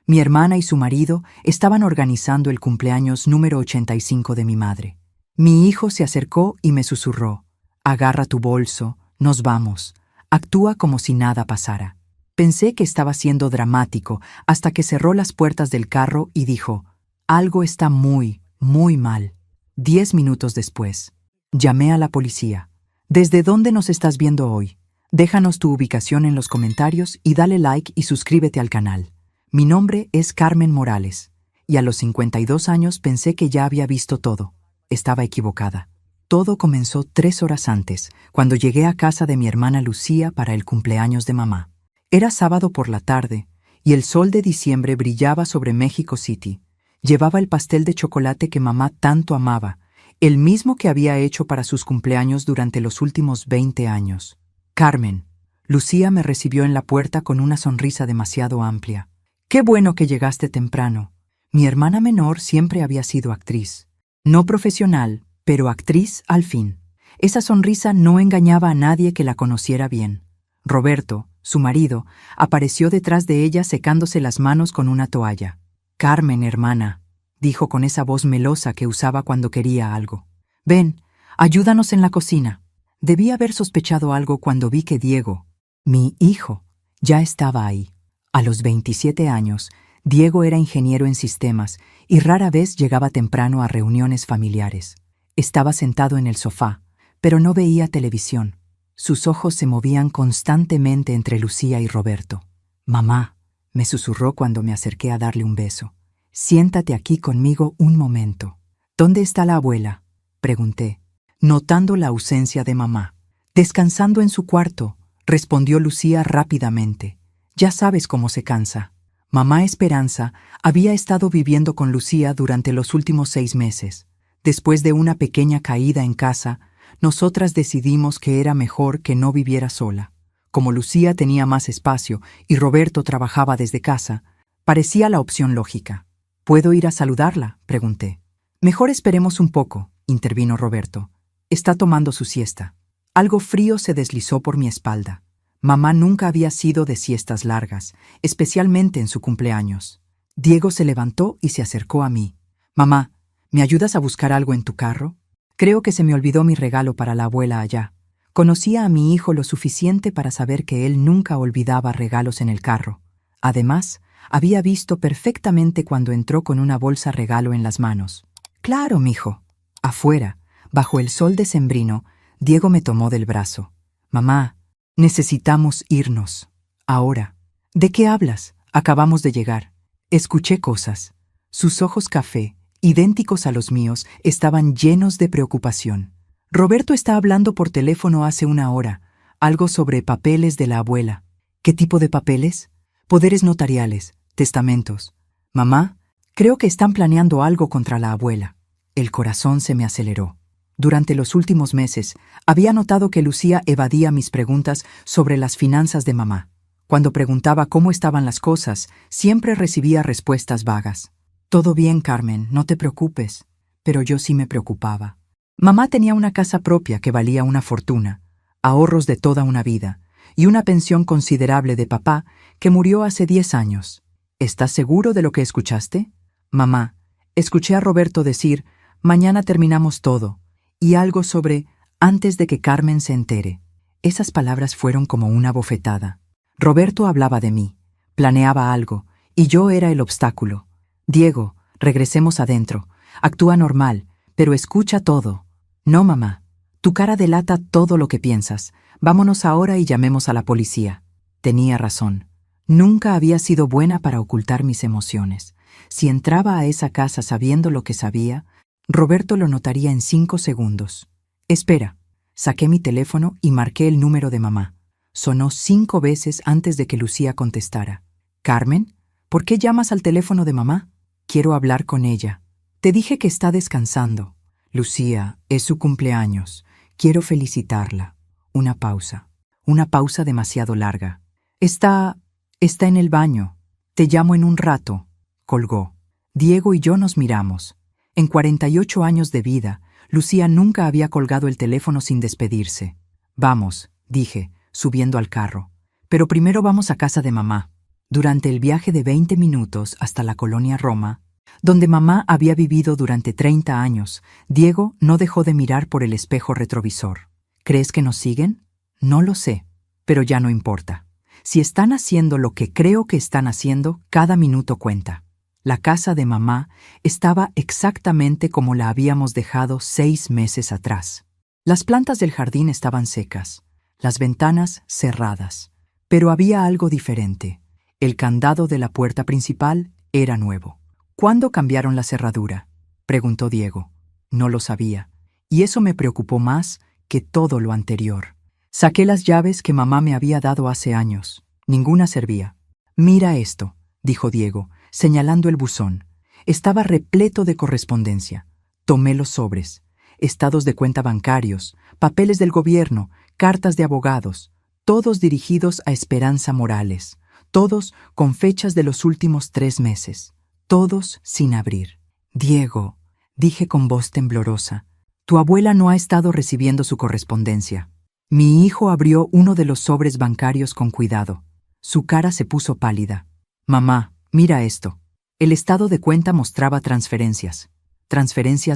Mi hermana y su marido estaban organizando el cumpleaños número 85 de mi madre. Mi hijo se acercó y me susurró: «Agarra tu bolso, nos vamos. Actúa como si nada pasara». Pensé que estaba siendo dramático hasta que cerró las puertas del carro y dijo: «Algo está muy, muy mal». 10 minutos después, llamé a la policía. ¿Desde dónde nos estás viendo hoy? Déjanos tu ubicación en los comentarios y dale like y suscríbete al canal. Mi nombre es Carmen Morales, y a los 52 años pensé que ya había visto todo. Estaba equivocada. Todo comenzó 3 horas antes, cuando llegué a casa de mi hermana Lucía para el cumpleaños de mamá. Era sábado por la tarde, y el sol de diciembre brillaba sobre México City. Llevaba el pastel de chocolate que mamá tanto amaba, el mismo que había hecho para sus cumpleaños durante los últimos 20 años. Carmen. Lucía me recibió en la puerta con una sonrisa demasiado amplia. «Qué bueno que llegaste temprano». Mi hermana menor siempre había sido actriz. No profesional, pero actriz al fin. Esa sonrisa no engañaba a nadie que la conociera bien. Roberto, su marido, apareció detrás de ella secándose las manos con una toalla. «Carmen, hermana», dijo con esa voz melosa que usaba cuando quería algo. «Ven, ayúdanos en la cocina». Debí haber sospechado algo cuando vi que Diego, mi hijo, ya estaba ahí. A los 27 años, Diego era ingeniero en sistemas y rara vez llegaba temprano a reuniones familiares. Estaba sentado en el sofá, pero no veía televisión. Sus ojos se movían constantemente entre Lucía y Roberto. «Mamá», me susurró cuando me acerqué a darle un beso. «Siéntate aquí conmigo un momento». «¿Dónde está la abuela?», pregunté, notando la ausencia de mamá. «Descansando en su cuarto», respondió Lucía rápidamente. «Ya sabes cómo se cansa». Mamá Esperanza había estado viviendo con Lucía durante los últimos 6 meses. Después de una pequeña caída en casa, nosotras decidimos que era mejor que no viviera sola. Como Lucía tenía más espacio y Roberto trabajaba desde casa, parecía la opción lógica. «¿Puedo ir a saludarla?», pregunté. «Mejor esperemos un poco», intervino Roberto. «Está tomando su siesta». Algo frío se deslizó por mi espalda. Mamá nunca había sido de siestas largas, especialmente en su cumpleaños. Diego se levantó y se acercó a mí. «Mamá, ¿me ayudas a buscar algo en tu carro? Creo que se me olvidó mi regalo para la abuela allá». Conocía a mi hijo lo suficiente para saber que él nunca olvidaba regalos en el carro. Además, había visto perfectamente cuando entró con una bolsa regalo en las manos. «Claro, mijo». Afuera, bajo el sol decembrino, Diego me tomó del brazo. «Mamá, necesitamos irnos. Ahora». «¿De qué hablas? Acabamos de llegar». Escuché cosas. Sus ojos café, idénticos a los míos, estaban llenos de preocupación. «Roberto está hablando por teléfono hace una hora. Algo sobre papeles de la abuela». «¿Qué tipo de papeles?» «Poderes notariales, testamentos». «Mamá, creo que están planeando algo contra la abuela». El corazón se me aceleró. Durante los últimos meses, había notado que Lucía evadía mis preguntas sobre las finanzas de mamá. Cuando preguntaba cómo estaban las cosas, siempre recibía respuestas vagas. «Todo bien, Carmen, no te preocupes». Pero yo sí me preocupaba. Mamá tenía una casa propia que valía una fortuna, ahorros de toda una vida, y una pensión considerable de papá que murió hace 10 años. «¿Estás seguro de lo que escuchaste?» «Mamá, escuché a Roberto decir, mañana terminamos todo, y algo sobre antes de que Carmen se entere». Esas palabras fueron como una bofetada. Roberto hablaba de mí, planeaba algo, y yo era el obstáculo. «Diego, regresemos adentro. Actúa normal, pero escucha todo». «No, mamá. Tu cara delata todo lo que piensas. Vámonos ahora y llamemos a la policía». Tenía razón. Nunca había sido buena para ocultar mis emociones. Si entraba a esa casa sabiendo lo que sabía, Roberto lo notaría en 5 segundos. «Espera». Saqué mi teléfono y marqué el número de mamá. Sonó 5 veces antes de que Lucía contestara. «¿Carmen? ¿Por qué llamas al teléfono de mamá?» «Quiero hablar con ella». «Te dije que está descansando». «Lucía, es su cumpleaños. Quiero felicitarla». Una pausa. Una pausa demasiado larga. Está en el baño. Te llamo en un rato». Colgó. Diego y yo nos miramos. En 48 años de vida, Lucía nunca había colgado el teléfono sin despedirse. «Vamos», dije, subiendo al carro. «Pero primero vamos a casa de mamá». Durante el viaje de 20 minutos hasta la colonia Roma, donde mamá había vivido durante 30 años, Diego no dejó de mirar por el espejo retrovisor. ¿Crees que nos siguen? No lo sé, pero ya no importa. Si están haciendo lo que creo que están haciendo, cada minuto cuenta. La casa de mamá estaba exactamente como la habíamos dejado 6 meses atrás. Las plantas del jardín estaban secas, las ventanas cerradas, pero había algo diferente. El candado de la puerta principal era nuevo. ¿Cuándo cambiaron la cerradura?, preguntó Diego. No lo sabía, y eso me preocupó más que todo lo anterior. Saqué las llaves que mamá me había dado hace años. Ninguna servía. Mira esto, dijo Diego, señalando el buzón. Estaba repleto de correspondencia. Tomé los sobres, estados de cuenta bancarios, papeles del gobierno, cartas de abogados, todos dirigidos a Esperanza Morales, todos con fechas de los últimos 3 meses, todos sin abrir. Diego, dije con voz temblorosa, tu abuela no ha estado recibiendo su correspondencia. Mi hijo abrió uno de los sobres bancarios con cuidado. Su cara se puso pálida. Mamá, mira esto. El estado de cuenta mostraba transferencias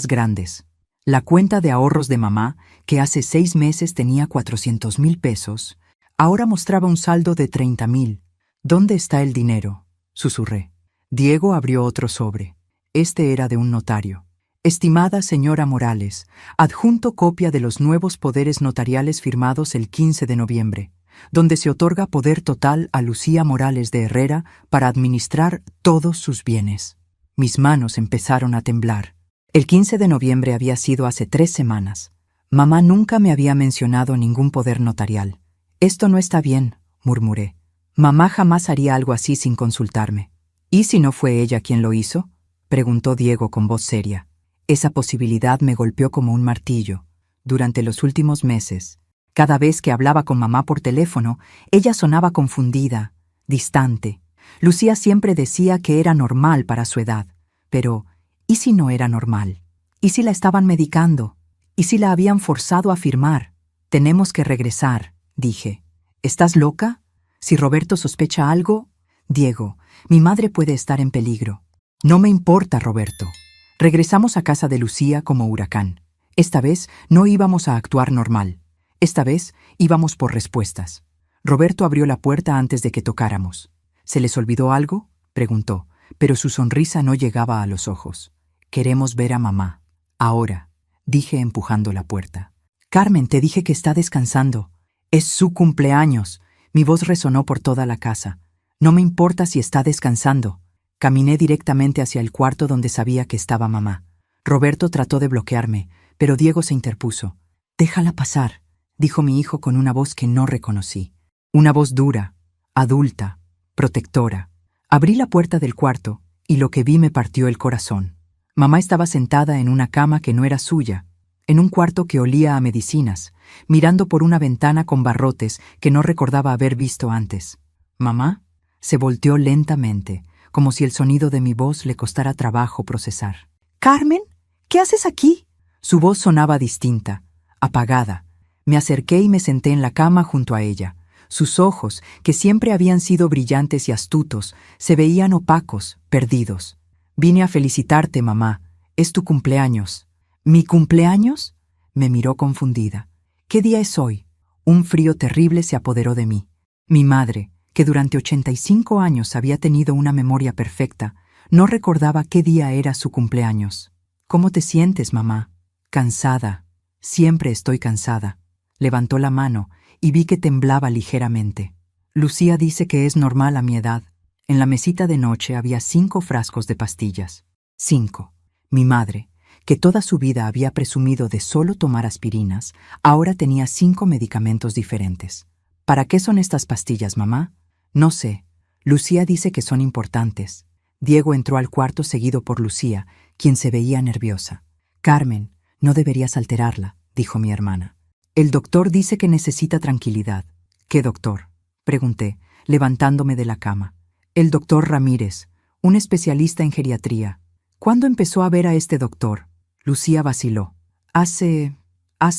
grandes. La cuenta de ahorros de mamá, que hace 6 meses tenía 400,000 pesos, ahora mostraba un saldo de 30,000. ¿Dónde está el dinero?, susurré. Diego abrió otro sobre. Este era de un notario. Estimada señora Morales, adjunto copia de los nuevos poderes notariales firmados el 15 de noviembre, donde se otorga poder total a Lucía Morales de Herrera para administrar todos sus bienes. Mis manos empezaron a temblar. El 15 de noviembre había sido hace 3 semanas. Mamá nunca me había mencionado ningún poder notarial. Esto no está bien, murmuré. Mamá jamás haría algo así sin consultarme. ¿Y si no fue ella quien lo hizo?, preguntó Diego con voz seria. Esa posibilidad me golpeó como un martillo. Durante los últimos meses, cada vez que hablaba con mamá por teléfono, ella sonaba confundida, distante. Lucía siempre decía que era normal para su edad. Pero, ¿y si no era normal? ¿Y si la estaban medicando? ¿Y si la habían forzado a firmar? Tenemos que regresar, dije. ¿Estás loca? Si Roberto sospecha algo... Diego, mi madre puede estar en peligro. No me importa, Roberto. Regresamos a casa de Lucía como huracán. Esta vez no íbamos a actuar normal. Esta vez íbamos por respuestas. Roberto abrió la puerta antes de que tocáramos. ¿Se les olvidó algo?, preguntó, pero su sonrisa no llegaba a los ojos. Queremos ver a mamá. Ahora, dije empujando la puerta. Carmen, te dije que está descansando. Es su cumpleaños. Mi voz resonó por toda la casa. No me importa si está descansando. Caminé directamente hacia el cuarto donde sabía que estaba mamá. Roberto trató de bloquearme, pero Diego se interpuso. Déjala pasar, dijo mi hijo con una voz que no reconocí. Una voz dura, adulta, protectora. Abrí la puerta del cuarto y lo que vi me partió el corazón. Mamá estaba sentada en una cama que no era suya, en un cuarto que olía a medicinas, mirando por una ventana con barrotes que no recordaba haber visto antes. Mamá se volteó lentamente, como si el sonido de mi voz le costara trabajo procesar. «Carmen, ¿qué haces aquí?» Su voz sonaba distinta, apagada. Me acerqué y me senté en la cama junto a ella. Sus ojos, que siempre habían sido brillantes y astutos, se veían opacos, perdidos. «Vine a felicitarte, mamá. Es tu cumpleaños». «¿Mi cumpleaños?», me miró confundida. «¿Qué día es hoy?». Un frío terrible se apoderó de mí. Mi madre, que durante 85 años había tenido una memoria perfecta, no recordaba qué día era su cumpleaños. «¿Cómo te sientes, mamá?» «Cansada. Siempre estoy cansada». Levantó la mano y vi que temblaba ligeramente. «Lucía dice que es normal a mi edad». En la mesita de noche había 5 frascos de pastillas. 5. Mi madre, que toda su vida había presumido de solo tomar aspirinas, ahora tenía 5 medicamentos diferentes. «¿Para qué son estas pastillas, mamá?» «No sé. Lucía dice que son importantes». Diego entró al cuarto seguido por Lucía, quien se veía nerviosa. «Carmen, no deberías alterarla», dijo mi hermana. «El doctor dice que necesita tranquilidad». «¿Qué doctor?», pregunté, levantándome de la cama. «El doctor Ramírez, un especialista en geriatría». «¿Cuándo empezó a ver a este doctor?». Lucía vaciló. Hace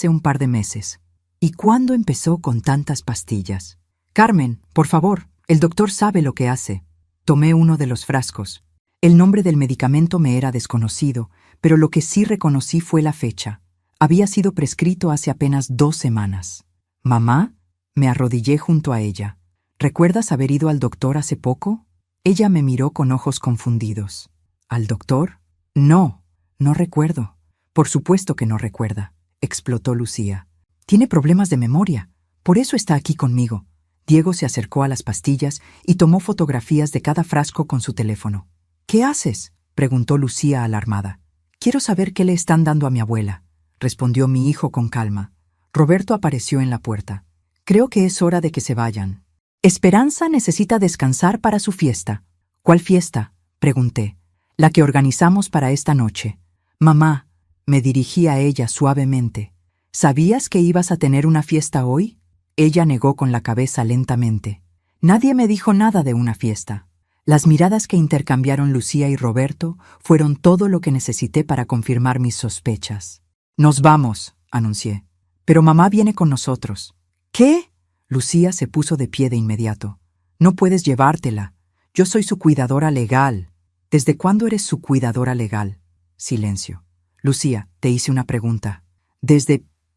un par de meses». «¿Y cuándo empezó con tantas pastillas?». «Carmen, por favor, el doctor sabe lo que hace». Tomé uno de los frascos. El nombre del medicamento me era desconocido, pero lo que sí reconocí fue la fecha. Había sido prescrito hace apenas 2 semanas. «Mamá», me arrodillé junto a ella. «¿Recuerdas haber ido al doctor hace poco?» Ella me miró con ojos confundidos. «¿Al doctor?» «No, no recuerdo». «Por supuesto que no recuerda», explotó Lucía. «Tiene problemas de memoria. Por eso está aquí conmigo». Diego se acercó a las pastillas y tomó fotografías de cada frasco con su teléfono. «¿Qué haces?», preguntó Lucía alarmada. «Quiero saber qué le están dando a mi abuela», respondió mi hijo con calma. Roberto apareció en la puerta. «Creo que es hora de que se vayan. Esperanza necesita descansar para su fiesta». «¿Cuál fiesta?», pregunté. «La que organizamos para esta noche». «Mamá», me dirigí a ella suavemente. «¿Sabías que ibas a tener una fiesta hoy?». Ella negó con la cabeza lentamente. «Nadie me dijo nada de una fiesta». Las miradas que intercambiaron Lucía y Roberto fueron todo lo que necesité para confirmar mis sospechas. «Nos vamos», anuncié. «Pero mamá viene con nosotros». «¿Qué?». Lucía se puso de pie de inmediato. «No puedes llevártela. Yo soy su cuidadora legal». «¿Desde cuándo eres su cuidadora legal?». Silencio. «Lucía, te hice una pregunta».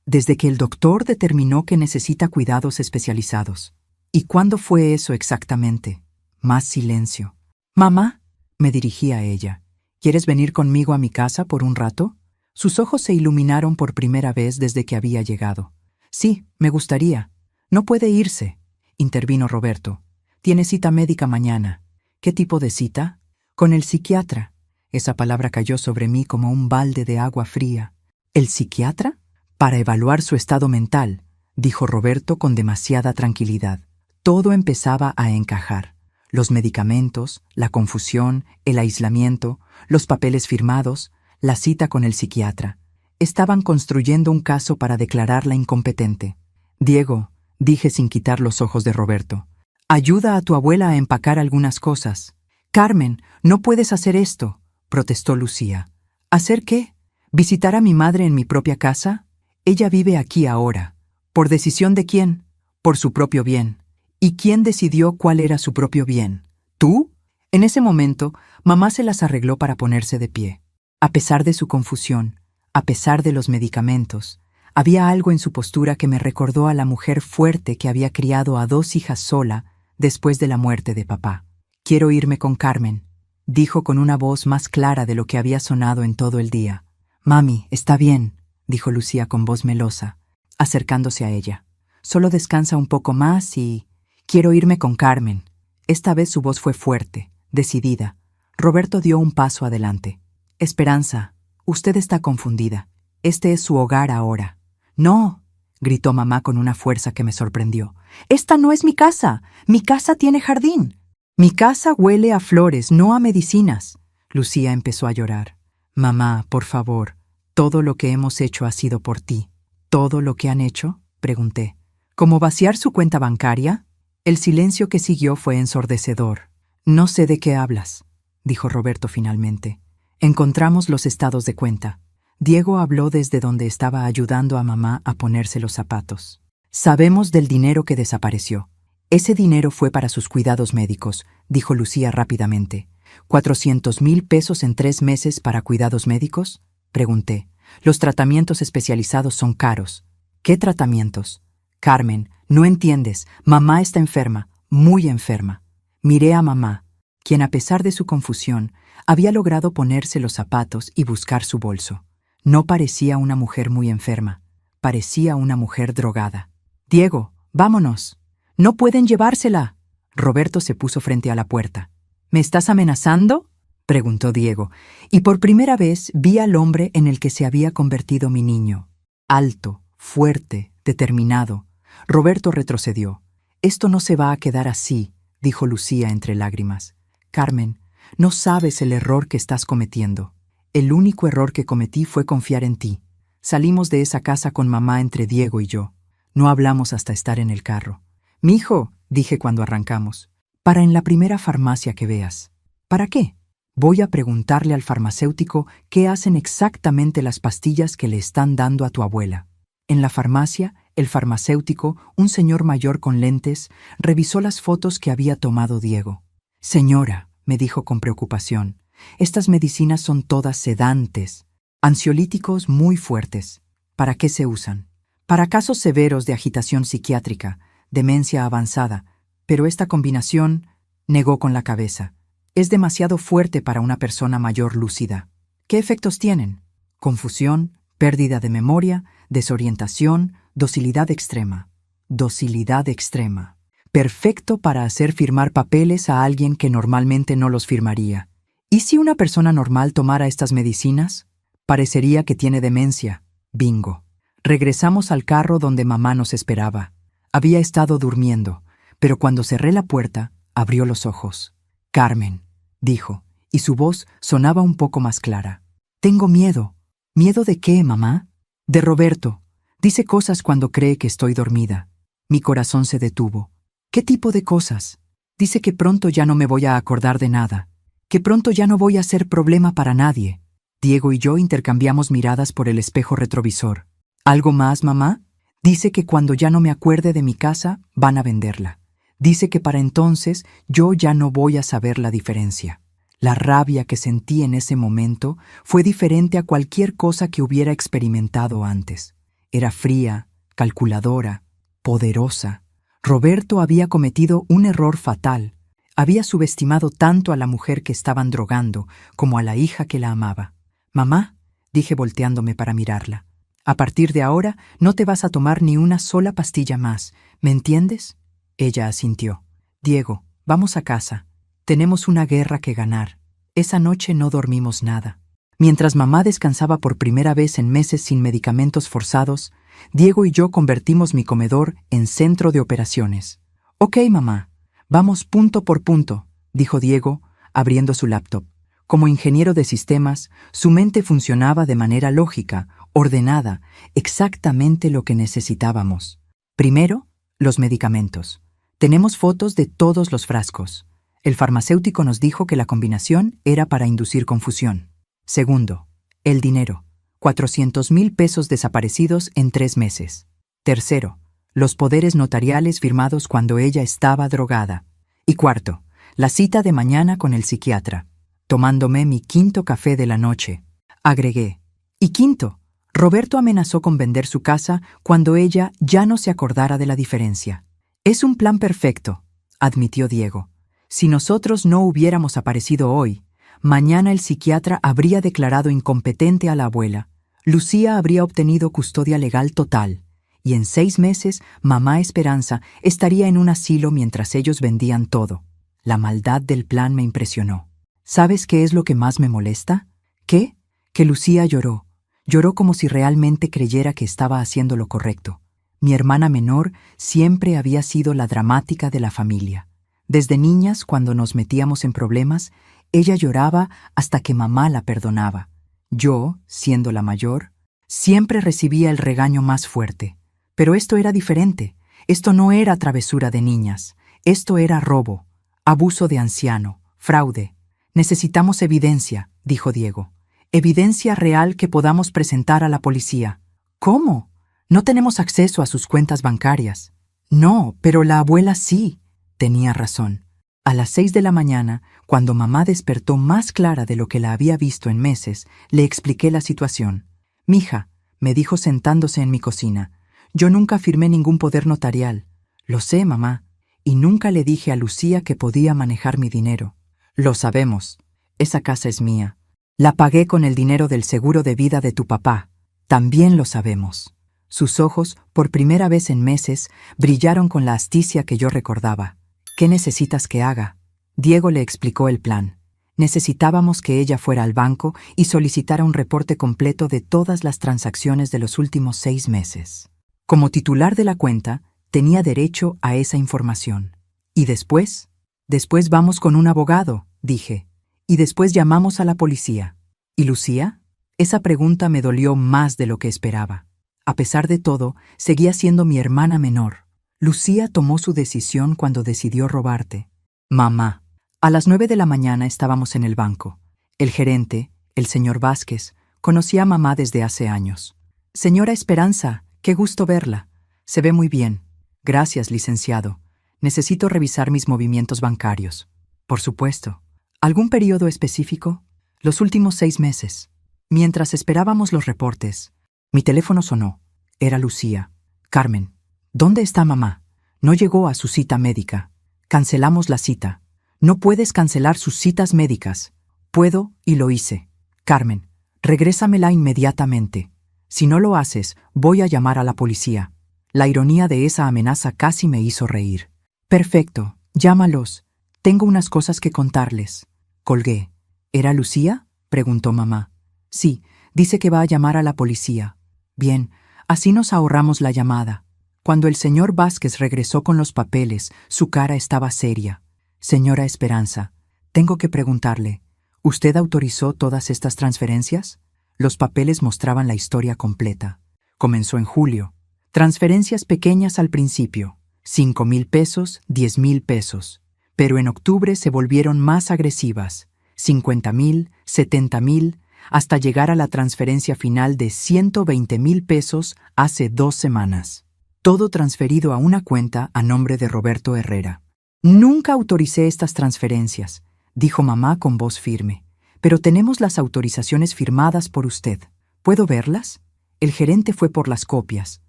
Desde que el doctor determinó que necesita cuidados especializados». «¿Y cuándo fue eso exactamente?». Más silencio. «Mamá», me dirigí a ella, ¿quieres venir conmigo a mi casa por un rato?». Sus ojos se iluminaron por primera vez desde que había llegado. «Sí, me gustaría». «No puede irse», intervino Roberto. «Tiene cita médica mañana». «¿Qué tipo de cita?». «Con el psiquiatra». Esa palabra cayó sobre mí como un balde de agua fría. «¿El psiquiatra?». «Para evaluar su estado mental», dijo Roberto con demasiada tranquilidad. Todo empezaba a encajar. Los medicamentos, la confusión, el aislamiento, los papeles firmados, la cita con el psiquiatra. Estaban construyendo un caso para declararla incompetente. «Diego», dije sin quitar los ojos de Roberto, «ayuda a tu abuela a empacar algunas cosas». «Carmen, no puedes hacer esto», protestó Lucía. «¿Hacer qué? ¿Visitar a mi madre en mi propia casa? Ella vive aquí ahora». «¿Por decisión de quién?». «Por su propio bien». «¿Y quién decidió cuál era su propio bien? ¿Tú?». En ese momento, mamá se las arregló para ponerse de pie. A pesar de su confusión, a pesar de los medicamentos, había algo en su postura que me recordó a la mujer fuerte que había criado a 2 hijas sola después de la muerte de papá. «Quiero irme con Carmen», dijo con una voz más clara de lo que había sonado en todo el día. «Mami, está bien», dijo Lucía con voz melosa, acercándose a ella. «Solo descansa un poco más y... quiero irme con Carmen». Esta vez su voz fue fuerte, decidida. Roberto dio un paso adelante. «Esperanza, usted está confundida. Este es su hogar ahora». «No», gritó mamá con una fuerza que me sorprendió. «Esta no es mi casa. Mi casa tiene jardín». «Mi casa huele a flores, no a medicinas». Lucía empezó a llorar. «Mamá, por favor, todo lo que hemos hecho ha sido por ti». «¿Todo lo que han hecho?», pregunté. «¿Cómo vaciar su cuenta bancaria?». El silencio que siguió fue ensordecedor. «No sé de qué hablas», dijo Roberto finalmente. «Encontramos los estados de cuenta». Diego habló desde donde estaba ayudando a mamá a ponerse los zapatos. «Sabemos del dinero que desapareció. Ese dinero fue para sus cuidados médicos», dijo Lucía rápidamente. «¿400,000 pesos en 3 meses para cuidados médicos?», pregunté. «Los tratamientos especializados son caros». «¿Qué tratamientos?». «Carmen, no entiendes. Mamá está enferma, muy enferma». Miré a mamá, quien a pesar de su confusión, había logrado ponerse los zapatos y buscar su bolso. No parecía una mujer muy enferma, parecía una mujer drogada. «Diego, vámonos». «No pueden llevársela». Roberto se puso frente a la puerta. «¿Me estás amenazando?», preguntó Diego, y por primera vez vi al hombre en el que se había convertido mi niño. Alto, fuerte, determinado. Roberto retrocedió. «Esto no se va a quedar así», dijo Lucía entre lágrimas. «Carmen, no sabes el error que estás cometiendo. El único error que cometí fue confiar en ti. Salimos de esa casa con mamá entre Diego y yo. No hablamos hasta estar en el carro. «Mijo», dije cuando arrancamos, «para en la primera farmacia que veas». «¿Para qué?». «Voy a preguntarle al farmacéutico qué hacen exactamente las pastillas que le están dando a tu abuela». En la farmacia, el farmacéutico, un señor mayor con lentes, revisó las fotos que había tomado Diego. Señora, me dijo con preocupación, estas medicinas son todas sedantes, ansiolíticos muy fuertes. ¿Para qué se usan? Para casos severos de agitación psiquiátrica, demencia avanzada, pero esta combinación, negó con la cabeza, es demasiado fuerte para una persona mayor lúcida. ¿Qué efectos tienen? Confusión, pérdida de memoria, desorientación, docilidad extrema. Docilidad extrema. Perfecto para hacer firmar papeles a alguien que normalmente no los firmaría. ¿Y si una persona normal tomara estas medicinas? Parecería que tiene demencia. Bingo. Regresamos al carro donde mamá nos esperaba. Había estado durmiendo, pero cuando cerré la puerta, abrió los ojos. Carmen, dijo, y su voz sonaba un poco más clara. Tengo miedo. ¿Miedo de qué, mamá? De Roberto. Dice cosas cuando cree que estoy dormida. Mi corazón se detuvo. ¿Qué tipo de cosas? Dice que pronto ya no me voy a acordar de nada, que pronto ya no voy a ser problema para nadie. Diego y yo intercambiamos miradas por el espejo retrovisor. ¿Algo más, mamá? Dice que cuando ya no me acuerde de mi casa, van a venderla. Dice que para entonces yo ya no voy a saber la diferencia. La rabia que sentí en ese momento fue diferente a cualquier cosa que hubiera experimentado antes. Era fría, calculadora, poderosa. Roberto había cometido un error fatal. Había subestimado tanto a la mujer que estaban drogando como a la hija que la amaba. «Mamá», dije volteándome para mirarla, «a partir de ahora no te vas a tomar ni una sola pastilla más, ¿me entiendes?» Ella asintió. «Diego, vamos a casa. Tenemos una guerra que ganar». Esa noche no dormimos nada. Mientras mamá descansaba por primera vez en meses sin medicamentos forzados, Diego y yo convertimos mi comedor en centro de operaciones. «Ok, mamá, vamos punto por punto», dijo Diego, abriendo su laptop. Como ingeniero de sistemas, su mente funcionaba de manera lógica, ordenada, exactamente lo que necesitábamos. Primero, los medicamentos. Tenemos fotos de todos los frascos. El farmacéutico nos dijo que la combinación era para inducir confusión. Segundo, el dinero. 400,000 pesos desaparecidos en 3 meses. Tercero, los poderes notariales firmados cuando ella estaba drogada. Y cuarto, la cita de mañana con el psiquiatra. Tomándome mi 5º café de la noche, agregué. Y quinto, Roberto amenazó con vender su casa cuando ella ya no se acordara de la diferencia. Es un plan perfecto, admitió Diego. Si nosotros no hubiéramos aparecido hoy, mañana el psiquiatra habría declarado incompetente a la abuela, Lucía habría obtenido custodia legal total, y en 6 meses mamá Esperanza estaría en un asilo mientras ellos vendían todo. La maldad del plan me impresionó. ¿Sabes qué es lo que más me molesta? ¿Qué? Que Lucía lloró. Lloró como si realmente creyera que estaba haciendo lo correcto. Mi hermana menor siempre había sido la dramática de la familia. Desde niñas, cuando nos metíamos en problemas, ella lloraba hasta que mamá la perdonaba. Yo, siendo la mayor, siempre recibía el regaño más fuerte. Pero esto era diferente. Esto no era travesura de niñas. Esto era robo, abuso de anciano, fraude. Necesitamos evidencia, dijo Diego. Evidencia real que podamos presentar a la policía. ¿Cómo? No tenemos acceso a sus cuentas bancarias. No, pero la abuela sí. Tenía razón. A las 6 de la mañana, cuando mamá despertó más clara de lo que la había visto en meses, le expliqué la situación. «Mija», me dijo sentándose en mi cocina, «yo nunca firmé ningún poder notarial». «Lo sé, mamá. Y nunca le dije a Lucía que podía manejar mi dinero». «Lo sabemos. Esa casa es mía. La pagué con el dinero del seguro de vida de tu papá. También lo sabemos». Sus ojos, por primera vez en meses, brillaron con la asticia que yo recordaba. «¿Qué necesitas que haga?» Diego le explicó el plan. Necesitábamos que ella fuera al banco y solicitara un reporte completo de todas las transacciones de los últimos 6 meses. Como titular de la cuenta, tenía derecho a esa información. ¿Y después? «Después vamos con un abogado», dije. «Y después llamamos a la policía». ¿Y Lucía? Esa pregunta me dolió más de lo que esperaba. A pesar de todo, seguía siendo mi hermana menor. Lucía tomó su decisión cuando decidió robarte. «Mamá». A las 9 de la mañana estábamos en el banco. El gerente, el señor Vázquez, conocía a mamá desde hace años. «Señora Esperanza, qué gusto verla. Se ve muy bien». «Gracias, licenciado. Necesito revisar mis movimientos bancarios». Por supuesto. ¿Algún periodo específico? Los últimos 6 meses. Mientras esperábamos los reportes, mi teléfono sonó. Era Lucía. Carmen, ¿dónde está mamá? No llegó a su cita médica. Cancelamos la cita. No puedes cancelar sus citas médicas. Puedo y lo hice. Carmen, regrésamela inmediatamente. Si no lo haces, voy a llamar a la policía. La ironía de esa amenaza casi me hizo reír. Perfecto, llámalos. Tengo unas cosas que contarles. Colgué. ¿Era Lucía? Preguntó mamá. Sí, dice que va a llamar a la policía. Bien, así nos ahorramos la llamada. Cuando el señor Vázquez regresó con los papeles, su cara estaba seria. Señora Esperanza, tengo que preguntarle, ¿usted autorizó todas estas transferencias? Los papeles mostraban la historia completa. Comenzó en julio. Transferencias pequeñas al principio, 5,000 pesos, 10,000 pesos. Pero en octubre se volvieron más agresivas, 50,000, 70,000, hasta llegar a la transferencia final de 120,000 pesos hace 2 semanas. Todo transferido a una cuenta a nombre de Roberto Herrera. Nunca autoricé estas transferencias, dijo mamá con voz firme, pero tenemos las autorizaciones firmadas por usted. ¿Puedo verlas? El gerente fue por las copias.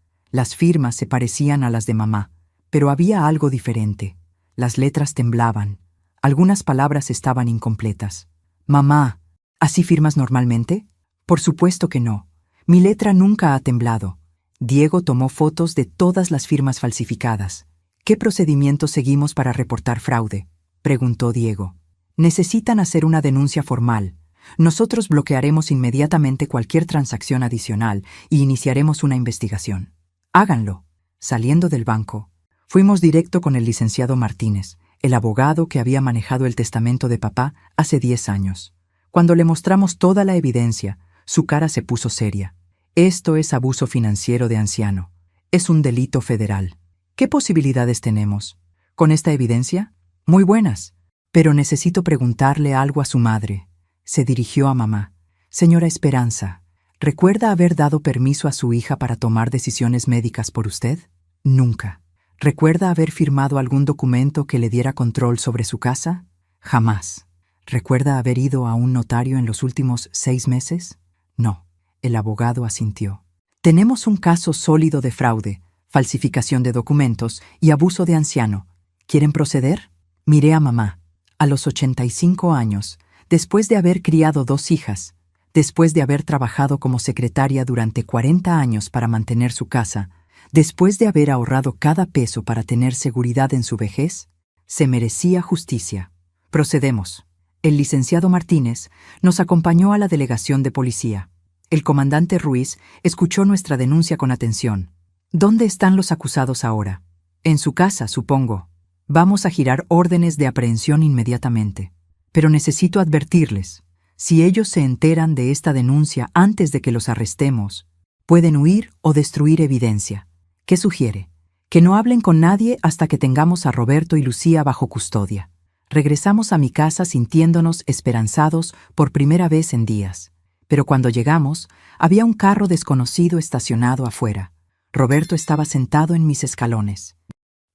Las firmas se parecían a las de mamá, pero había algo diferente. Las letras temblaban. Algunas palabras estaban incompletas. Mamá, ¿así firmas normalmente? Por supuesto que no. Mi letra nunca ha temblado. Diego tomó fotos de todas las firmas falsificadas. ¿Qué procedimiento seguimos para reportar fraude?, preguntó Diego. Necesitan hacer una denuncia formal. Nosotros bloquearemos inmediatamente cualquier transacción adicional y iniciaremos una investigación. Háganlo. Saliendo del banco, fuimos directo con el licenciado Martínez, el abogado que había manejado el testamento de papá hace 10 años. Cuando le mostramos toda la evidencia, su cara se puso seria. Esto es abuso financiero de anciano. Es un delito federal. ¿Qué posibilidades tenemos? ¿Con esta evidencia? Muy buenas. Pero necesito preguntarle algo a su madre. Se dirigió a mamá. Señora Esperanza, ¿recuerda haber dado permiso a su hija para tomar decisiones médicas por usted? Nunca. ¿Recuerda haber firmado algún documento que le diera control sobre su casa? Jamás. ¿Recuerda haber ido a un notario en los últimos 6 meses? No. El abogado asintió. Tenemos un caso sólido de fraude, falsificación de documentos y abuso de anciano. ¿Quieren proceder? Miré a mamá. A los 85 años, después de haber criado 2 hijas, después de haber trabajado como secretaria durante 40 años para mantener su casa, después de haber ahorrado cada peso para tener seguridad en su vejez, se merecía justicia. Procedemos. El licenciado Martínez nos acompañó a la delegación de policía. El comandante Ruiz escuchó nuestra denuncia con atención. ¿Dónde están los acusados ahora? En su casa, supongo. Vamos a girar órdenes de aprehensión inmediatamente. Pero necesito advertirles, si ellos se enteran de esta denuncia antes de que los arrestemos, pueden huir o destruir evidencia. ¿Qué sugiere? Que no hablen con nadie hasta que tengamos a Roberto y Lucía bajo custodia. Regresamos a mi casa sintiéndonos esperanzados por primera vez en días. Pero cuando llegamos, había un carro desconocido estacionado afuera. Roberto estaba sentado en mis escalones.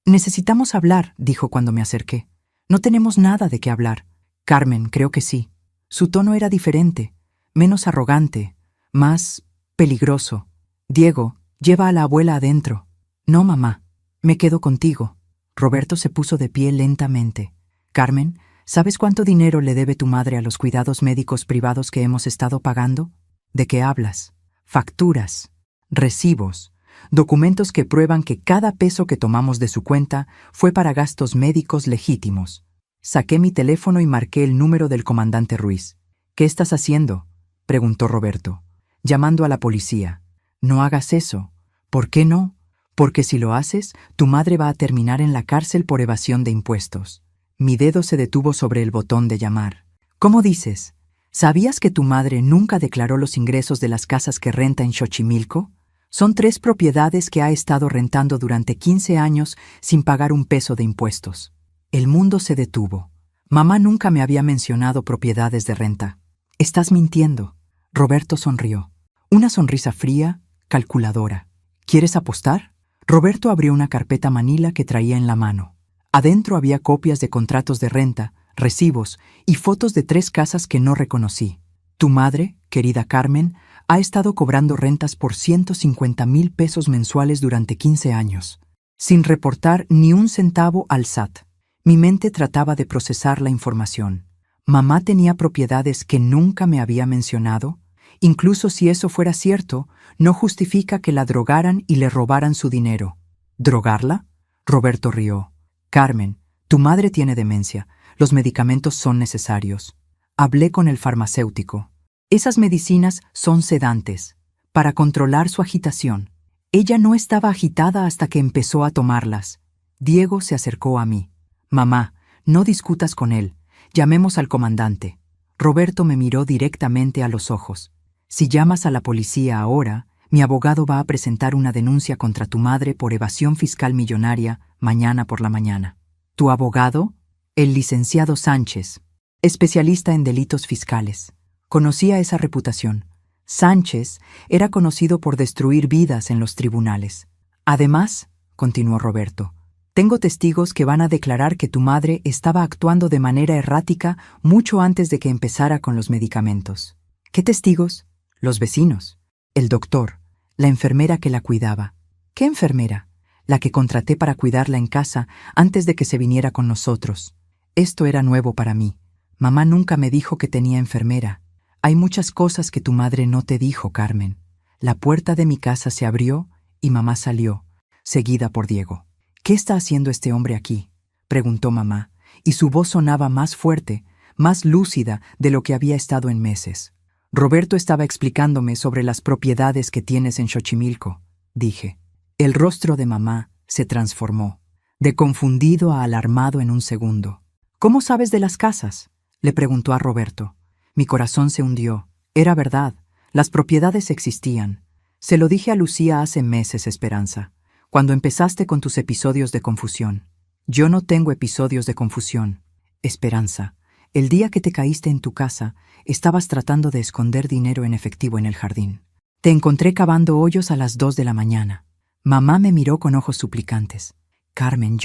Necesitamos hablar, dijo cuando me acerqué. No tenemos nada de qué hablar. Carmen, creo que sí. Su tono era diferente, menos arrogante, más peligroso. Diego, lleva a la abuela adentro. No, mamá, me quedo contigo. Roberto se puso de pie lentamente. Carmen, ¿sabes cuánto dinero le debe tu madre a los cuidados médicos privados que hemos estado pagando? ¿De qué hablas? Facturas, recibos, documentos que prueban que cada peso que tomamos de su cuenta fue para gastos médicos legítimos. Saqué mi teléfono y marqué el número del comandante Ruiz. ¿Qué estás haciendo?, preguntó Roberto. Llamando a la policía. No hagas eso. ¿Por qué no? Porque si lo haces, tu madre va a terminar en la cárcel por evasión de impuestos. Mi dedo se detuvo sobre el botón de llamar. ¿Cómo dices? ¿Sabías que tu madre nunca declaró los ingresos de las casas que renta en Xochimilco? Son 3 propiedades que ha estado rentando durante 15 años sin pagar un peso de impuestos. El mundo se detuvo. Mamá nunca me había mencionado propiedades de renta. Estás mintiendo. Roberto sonrió. Una sonrisa fría, calculadora. ¿Quieres apostar? Roberto abrió una carpeta manila que traía en la mano. Adentro había copias de contratos de renta, recibos y fotos de 3 casas que no reconocí. Tu madre, querida Carmen, ha estado cobrando rentas por 150,000 pesos mensuales durante 15 años, sin reportar ni un centavo al SAT. Mi mente trataba de procesar la información. Mamá tenía propiedades que nunca me había mencionado. Incluso si eso fuera cierto, no justifica que la drogaran y le robaran su dinero. ¿Drogarla? Roberto rió. Carmen, tu madre tiene demencia. Los medicamentos son necesarios. Hablé con el farmacéutico. Esas medicinas son sedantes, para controlar su agitación. Ella no estaba agitada hasta que empezó a tomarlas. Diego se acercó a mí. Mamá, no discutas con él. Llamemos al comandante. Roberto me miró directamente a los ojos. Si llamas a la policía ahora, mi abogado va a presentar una denuncia contra tu madre por evasión fiscal millonaria mañana por la mañana. ¿Tu abogado? El licenciado Sánchez, especialista en delitos fiscales. Conocía esa reputación. Sánchez era conocido por destruir vidas en los tribunales. Además, continuó Roberto, tengo testigos que van a declarar que tu madre estaba actuando de manera errática mucho antes de que empezara con los medicamentos. ¿Qué testigos? Los vecinos, el doctor, la enfermera que la cuidaba. ¿Qué enfermera? La que contraté para cuidarla en casa antes de que se viniera con nosotros. Esto era nuevo para mí. Mamá nunca me dijo que tenía enfermera. Hay muchas cosas que tu madre no te dijo, Carmen. La puerta de mi casa se abrió y mamá salió, seguida por Diego. ¿Qué está haciendo este hombre aquí?, preguntó mamá, y su voz sonaba más fuerte, más lúcida de lo que había estado en meses. Roberto estaba explicándome sobre las propiedades que tienes en Xochimilco, dije. El rostro de mamá se transformó, de confundido a alarmado en un segundo. ¿Cómo sabes de las casas?, le preguntó a Roberto. Mi corazón se hundió. Era verdad, las propiedades existían. Se lo dije a Lucía hace meses, Esperanza, cuando empezaste con tus episodios de confusión. Yo no tengo episodios de confusión. Esperanza, el día que te caíste en tu casa, estabas tratando de esconder dinero en efectivo en el jardín. Te encontré cavando hoyos a las 2 de la mañana. Mamá me miró con ojos suplicantes. Carmen,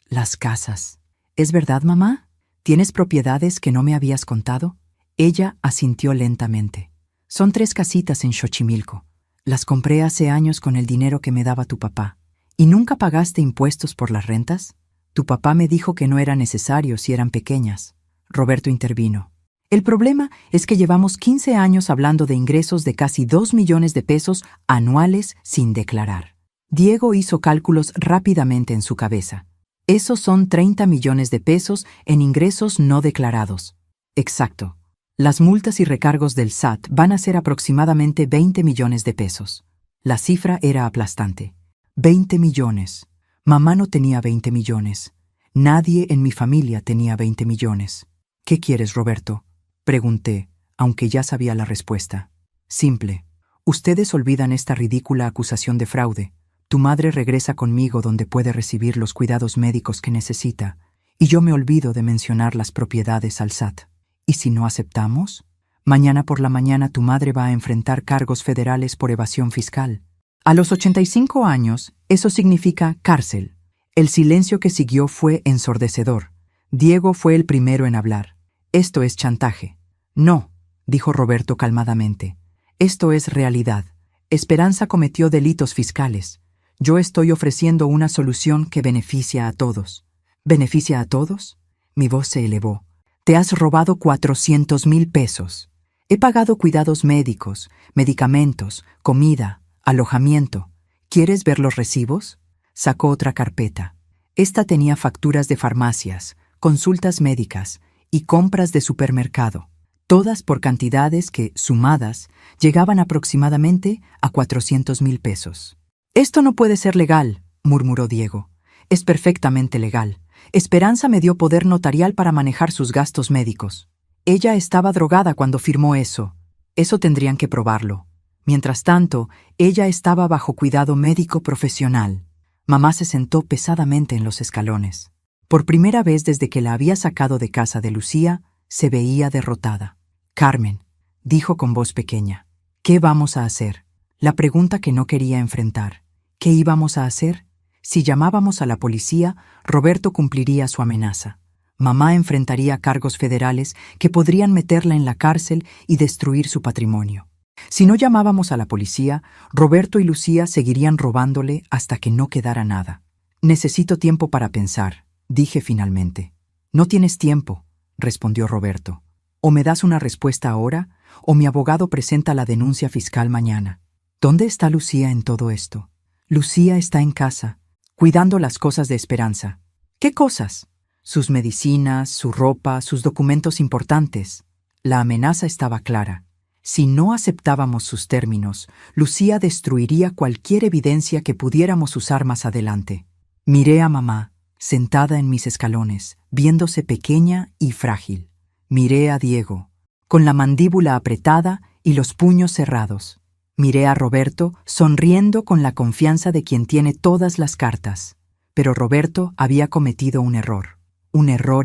las casas. ¿Es verdad, mamá? ¿Tienes propiedades que no me habías contado? Ella asintió lentamente. Son 3 casitas en Xochimilco. Las compré hace años con el dinero que me daba tu papá. ¿Y nunca pagaste impuestos por las rentas? Tu papá me dijo que no era necesario si eran pequeñas. Roberto intervino. El problema es que llevamos 15 años hablando de ingresos de casi 2 millones de pesos anuales sin declarar. Diego hizo cálculos rápidamente en su cabeza. Esos son 30 millones de pesos en ingresos no declarados. Exacto. Las multas y recargos del SAT van a ser aproximadamente 20 millones de pesos. La cifra era aplastante. 20 millones. Mamá no tenía 20 millones. Nadie en mi familia tenía 20 millones. ¿Qué quieres, Roberto?, pregunté, aunque ya sabía la respuesta. Simple. Ustedes olvidan esta ridícula acusación de fraude. Tu madre regresa conmigo donde puede recibir los cuidados médicos que necesita, y yo me olvido de mencionar las propiedades al SAT. ¿Y si no aceptamos? Mañana por la mañana tu madre va a enfrentar cargos federales por evasión fiscal. A los 85 años, eso significa cárcel. El silencio que siguió fue ensordecedor. Diego fue el primero en hablar. Esto es chantaje. No, dijo Roberto calmadamente. Esto es realidad. Esperanza cometió delitos fiscales. Yo estoy ofreciendo una solución que beneficia a todos. ¿Beneficia a todos? Mi voz se elevó. Te has robado 400,000 pesos. He pagado cuidados médicos, medicamentos, comida, alojamiento. ¿Quieres ver los recibos? Sacó otra carpeta. Esta tenía facturas de farmacias, consultas médicas y compras de supermercado, todas por cantidades que, sumadas, llegaban aproximadamente a 400,000 pesos. Esto no puede ser legal, murmuró Diego. Es perfectamente legal. Esperanza me dio poder notarial para manejar sus gastos médicos. Ella estaba drogada cuando firmó eso. Eso tendrían que probarlo. Mientras tanto, ella estaba bajo cuidado médico profesional. Mamá se sentó pesadamente en los escalones. Por primera vez desde que la había sacado de casa de Lucía, se veía derrotada. Carmen, dijo con voz pequeña, ¿qué vamos a hacer? La pregunta que no quería enfrentar. ¿Qué íbamos a hacer? Si llamábamos a la policía, Roberto cumpliría su amenaza. Mamá enfrentaría cargos federales que podrían meterla en la cárcel y destruir su patrimonio. Si no llamábamos a la policía, Roberto y Lucía seguirían robándole hasta que no quedara nada. Necesito tiempo para pensar, dije finalmente. No tienes tiempo, respondió Roberto. O me das una respuesta ahora, o mi abogado presenta la denuncia fiscal mañana. ¿Dónde está Lucía en todo esto? Lucía está en casa, cuidando las cosas de Esperanza. ¿Qué cosas? Sus medicinas, su ropa, sus documentos importantes. La amenaza estaba clara. Si no aceptábamos sus términos, Lucía destruiría cualquier evidencia que pudiéramos usar más adelante. Miré a mamá, sentada en mis escalones, viéndose pequeña y frágil. Miré a Diego, con la mandíbula apretada y los puños cerrados. Miré a Roberto, sonriendo con la confianza de quien tiene todas las cartas. Pero Roberto había cometido un error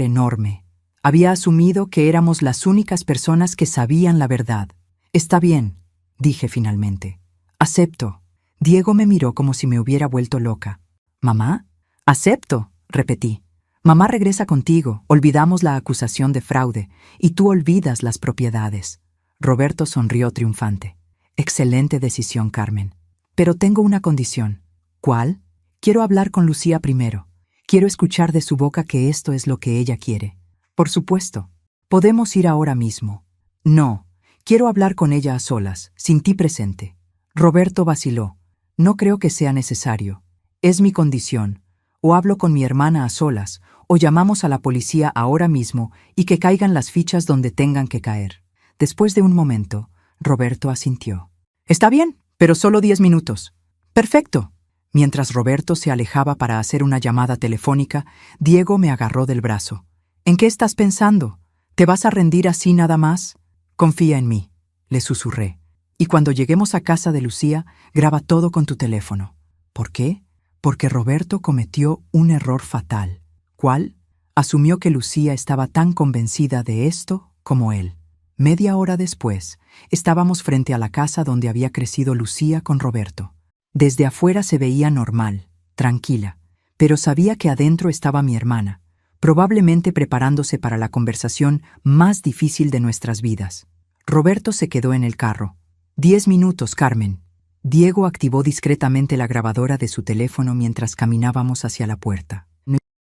enorme. Había asumido que éramos las únicas personas que sabían la verdad. Está bien, dije finalmente. Acepto. Diego me miró como si me hubiera vuelto loca. ¿Mamá? Acepto, repetí. Mamá regresa contigo, olvidamos la acusación de fraude, y tú olvidas las propiedades. Roberto sonrió triunfante. Excelente decisión, Carmen. Pero tengo una condición. ¿Cuál? Quiero hablar con Lucía primero. Quiero escuchar de su boca que esto es lo que ella quiere. Por supuesto. ¿Podemos ir ahora mismo? No. Quiero hablar con ella a solas, sin ti presente. Roberto vaciló. No creo que sea necesario. Es mi condición. O hablo con mi hermana a solas, o llamamos a la policía ahora mismo y que caigan las fichas donde tengan que caer. Después de un momento, Roberto asintió. Está bien, pero solo 10 minutos. Perfecto. Mientras Roberto se alejaba para hacer una llamada telefónica, Diego me agarró del brazo. ¿En qué estás pensando? ¿Te vas a rendir así nada más? Confía en mí, le susurré. Y cuando lleguemos a casa de Lucía, graba todo con tu teléfono. ¿Por qué? Porque Roberto cometió un error fatal. ¿Cuál? Asumió que Lucía estaba tan convencida de esto como él. Media hora después, estábamos frente a la casa donde había crecido Lucía con Roberto. Desde afuera se veía normal, tranquila, pero sabía que adentro estaba mi hermana, probablemente preparándose para la conversación más difícil de nuestras vidas. Roberto se quedó en el carro. 10 minutos, Carmen. Diego activó discretamente la grabadora de su teléfono mientras caminábamos hacia la puerta.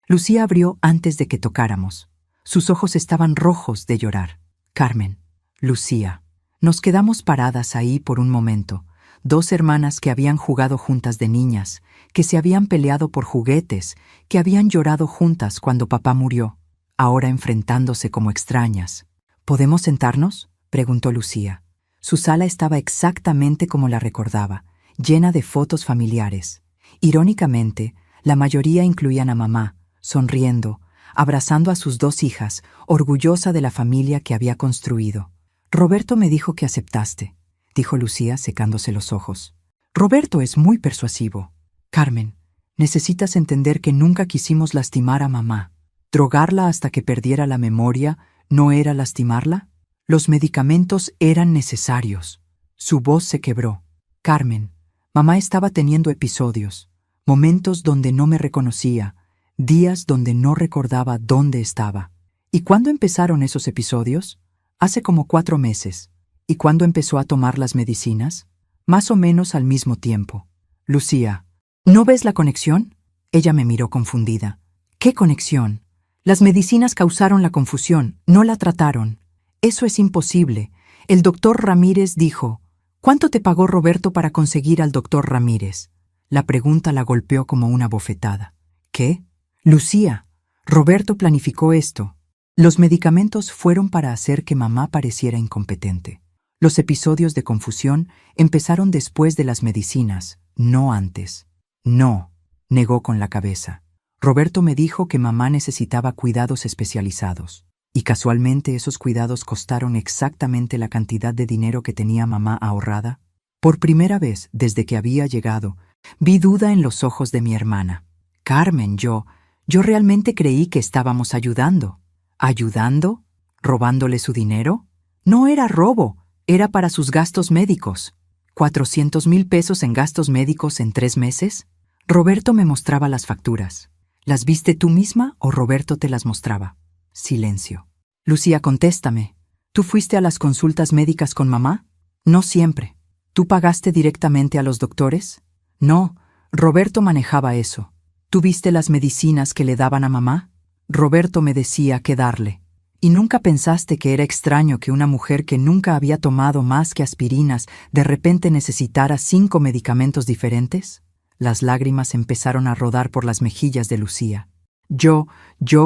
Lucía abrió antes de que tocáramos. Sus ojos estaban rojos de llorar. Carmen, Lucía. Nos quedamos paradas ahí por un momento. 2 hermanas que habían jugado juntas de niñas, que se habían peleado por juguetes, que habían llorado juntas cuando papá murió, ahora enfrentándose como extrañas. ¿Podemos sentarnos?, preguntó Lucía. Su sala estaba exactamente como la recordaba, llena de fotos familiares. Irónicamente, la mayoría incluían a mamá, sonriendo, abrazando a sus 2 hijas, orgullosa de la familia que había construido. Roberto me dijo que aceptaste, dijo Lucía secándose los ojos. Roberto es muy persuasivo. Carmen, necesitas entender que nunca quisimos lastimar a mamá. ¿Drogarla hasta que perdiera la memoria no era lastimarla? Los medicamentos eran necesarios. Su voz se quebró. Carmen, mamá estaba teniendo episodios, momentos donde no me reconocía, días donde no recordaba dónde estaba. ¿Y cuándo empezaron esos episodios? Hace como 4 meses. ¿Y cuándo empezó a tomar las medicinas? Más o menos al mismo tiempo. Lucía, ¿no ves la conexión? Ella me miró confundida. ¿Qué conexión? Las medicinas causaron la confusión, no la trataron. Eso es imposible. El doctor Ramírez dijo, ¿cuánto te pagó Roberto para conseguir al doctor Ramírez? La pregunta la golpeó como una bofetada. ¿Qué? Lucía, Roberto planificó esto. Los medicamentos fueron para hacer que mamá pareciera incompetente. Los episodios de confusión empezaron después de las medicinas, no antes. No, negó con la cabeza. Roberto me dijo que mamá necesitaba cuidados especializados. Y casualmente esos cuidados costaron exactamente la cantidad de dinero que tenía mamá ahorrada. Por primera vez, desde que había llegado, vi duda en los ojos de mi hermana. Carmen, yo realmente creí que estábamos ayudando. ¿Ayudando? ¿Robándole su dinero? No era robo, era para sus gastos médicos. ¿400,000 pesos en gastos médicos en 3 meses? Roberto me mostraba las facturas. ¿Las viste tú misma o Roberto te las mostraba? Silencio. Lucía, contéstame. ¿Tú fuiste a las consultas médicas con mamá? No siempre. ¿Tú pagaste directamente a los doctores? No, Roberto manejaba eso. ¿Tú viste las medicinas que le daban a mamá? Roberto me decía qué darle. ¿Y nunca pensaste que era extraño que una mujer que nunca había tomado más que aspirinas de repente necesitara 5 medicamentos diferentes? Las lágrimas empezaron a rodar por las mejillas de Lucía. Yo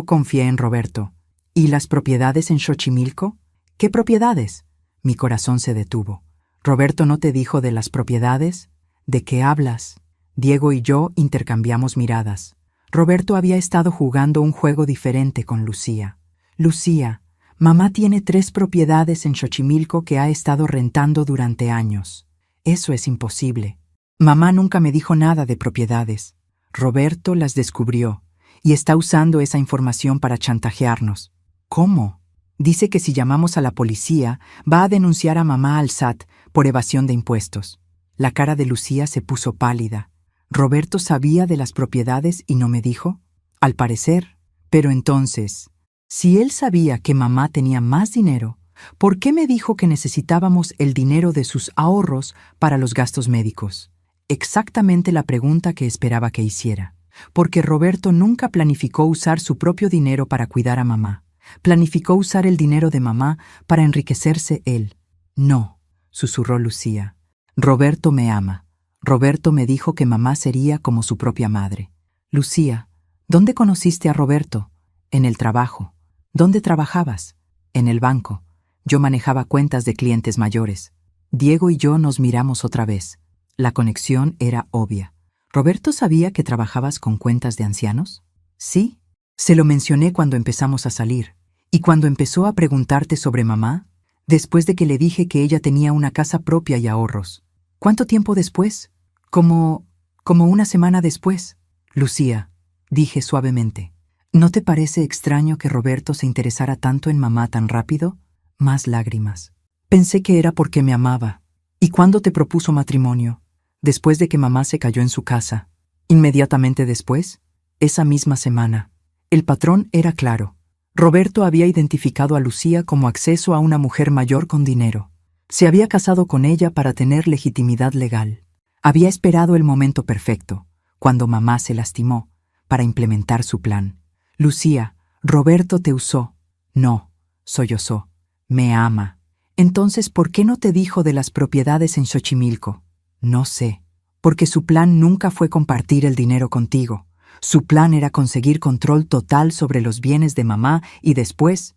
confié en Roberto. ¿Y las propiedades en Xochimilco? ¿Qué propiedades? Mi corazón se detuvo. ¿Roberto no te dijo de las propiedades? ¿De qué hablas? Diego y yo intercambiamos miradas. Roberto había estado jugando un juego diferente con Lucía. Lucía, mamá tiene 3 propiedades en Xochimilco que ha estado rentando durante años. Eso es imposible. Mamá nunca me dijo nada de propiedades. Roberto las descubrió y está usando esa información para chantajearnos. ¿Cómo? Dice que si llamamos a la policía, va a denunciar a mamá al SAT por evasión de impuestos. La cara de Lucía se puso pálida. ¿Roberto sabía de las propiedades y no me dijo? Al parecer. Pero entonces, si él sabía que mamá tenía más dinero, ¿por qué me dijo que necesitábamos el dinero de sus ahorros para los gastos médicos? Exactamente la pregunta que esperaba que hiciera. Porque Roberto nunca planificó usar su propio dinero para cuidar a mamá. Planificó usar el dinero de mamá para enriquecerse él. No, susurró Lucía. Roberto me ama. Roberto me dijo que mamá sería como su propia madre. Lucía, ¿dónde conociste a Roberto? En el trabajo. ¿Dónde trabajabas? En el banco. Yo manejaba cuentas de clientes mayores. Diego y yo nos miramos otra vez. La conexión era obvia. ¿Roberto sabía que trabajabas con cuentas de ancianos? Sí. Se lo mencioné cuando empezamos a salir. ¿Y cuando empezó a preguntarte sobre mamá? Después de que le dije que ella tenía una casa propia y ahorros. ¿Cuánto tiempo después? Como una semana después. Lucía, dije suavemente, ¿no te parece extraño que Roberto se interesara tanto en mamá tan rápido? Más lágrimas. Pensé que era porque me amaba. ¿Y cuándo te propuso matrimonio? Después de que mamá se cayó en su casa. ¿Inmediatamente después? Esa misma semana. El patrón era claro. Roberto había identificado a Lucía como acceso a una mujer mayor con dinero. Se había casado con ella para tener legitimidad legal. Había esperado el momento perfecto, cuando mamá se lastimó, para implementar su plan. Lucía, Roberto te usó. No, sollozó. Me ama. Entonces, ¿por qué no te dijo de las propiedades en Xochimilco? No sé. Porque su plan nunca fue compartir el dinero contigo. Su plan era conseguir control total sobre los bienes de mamá y después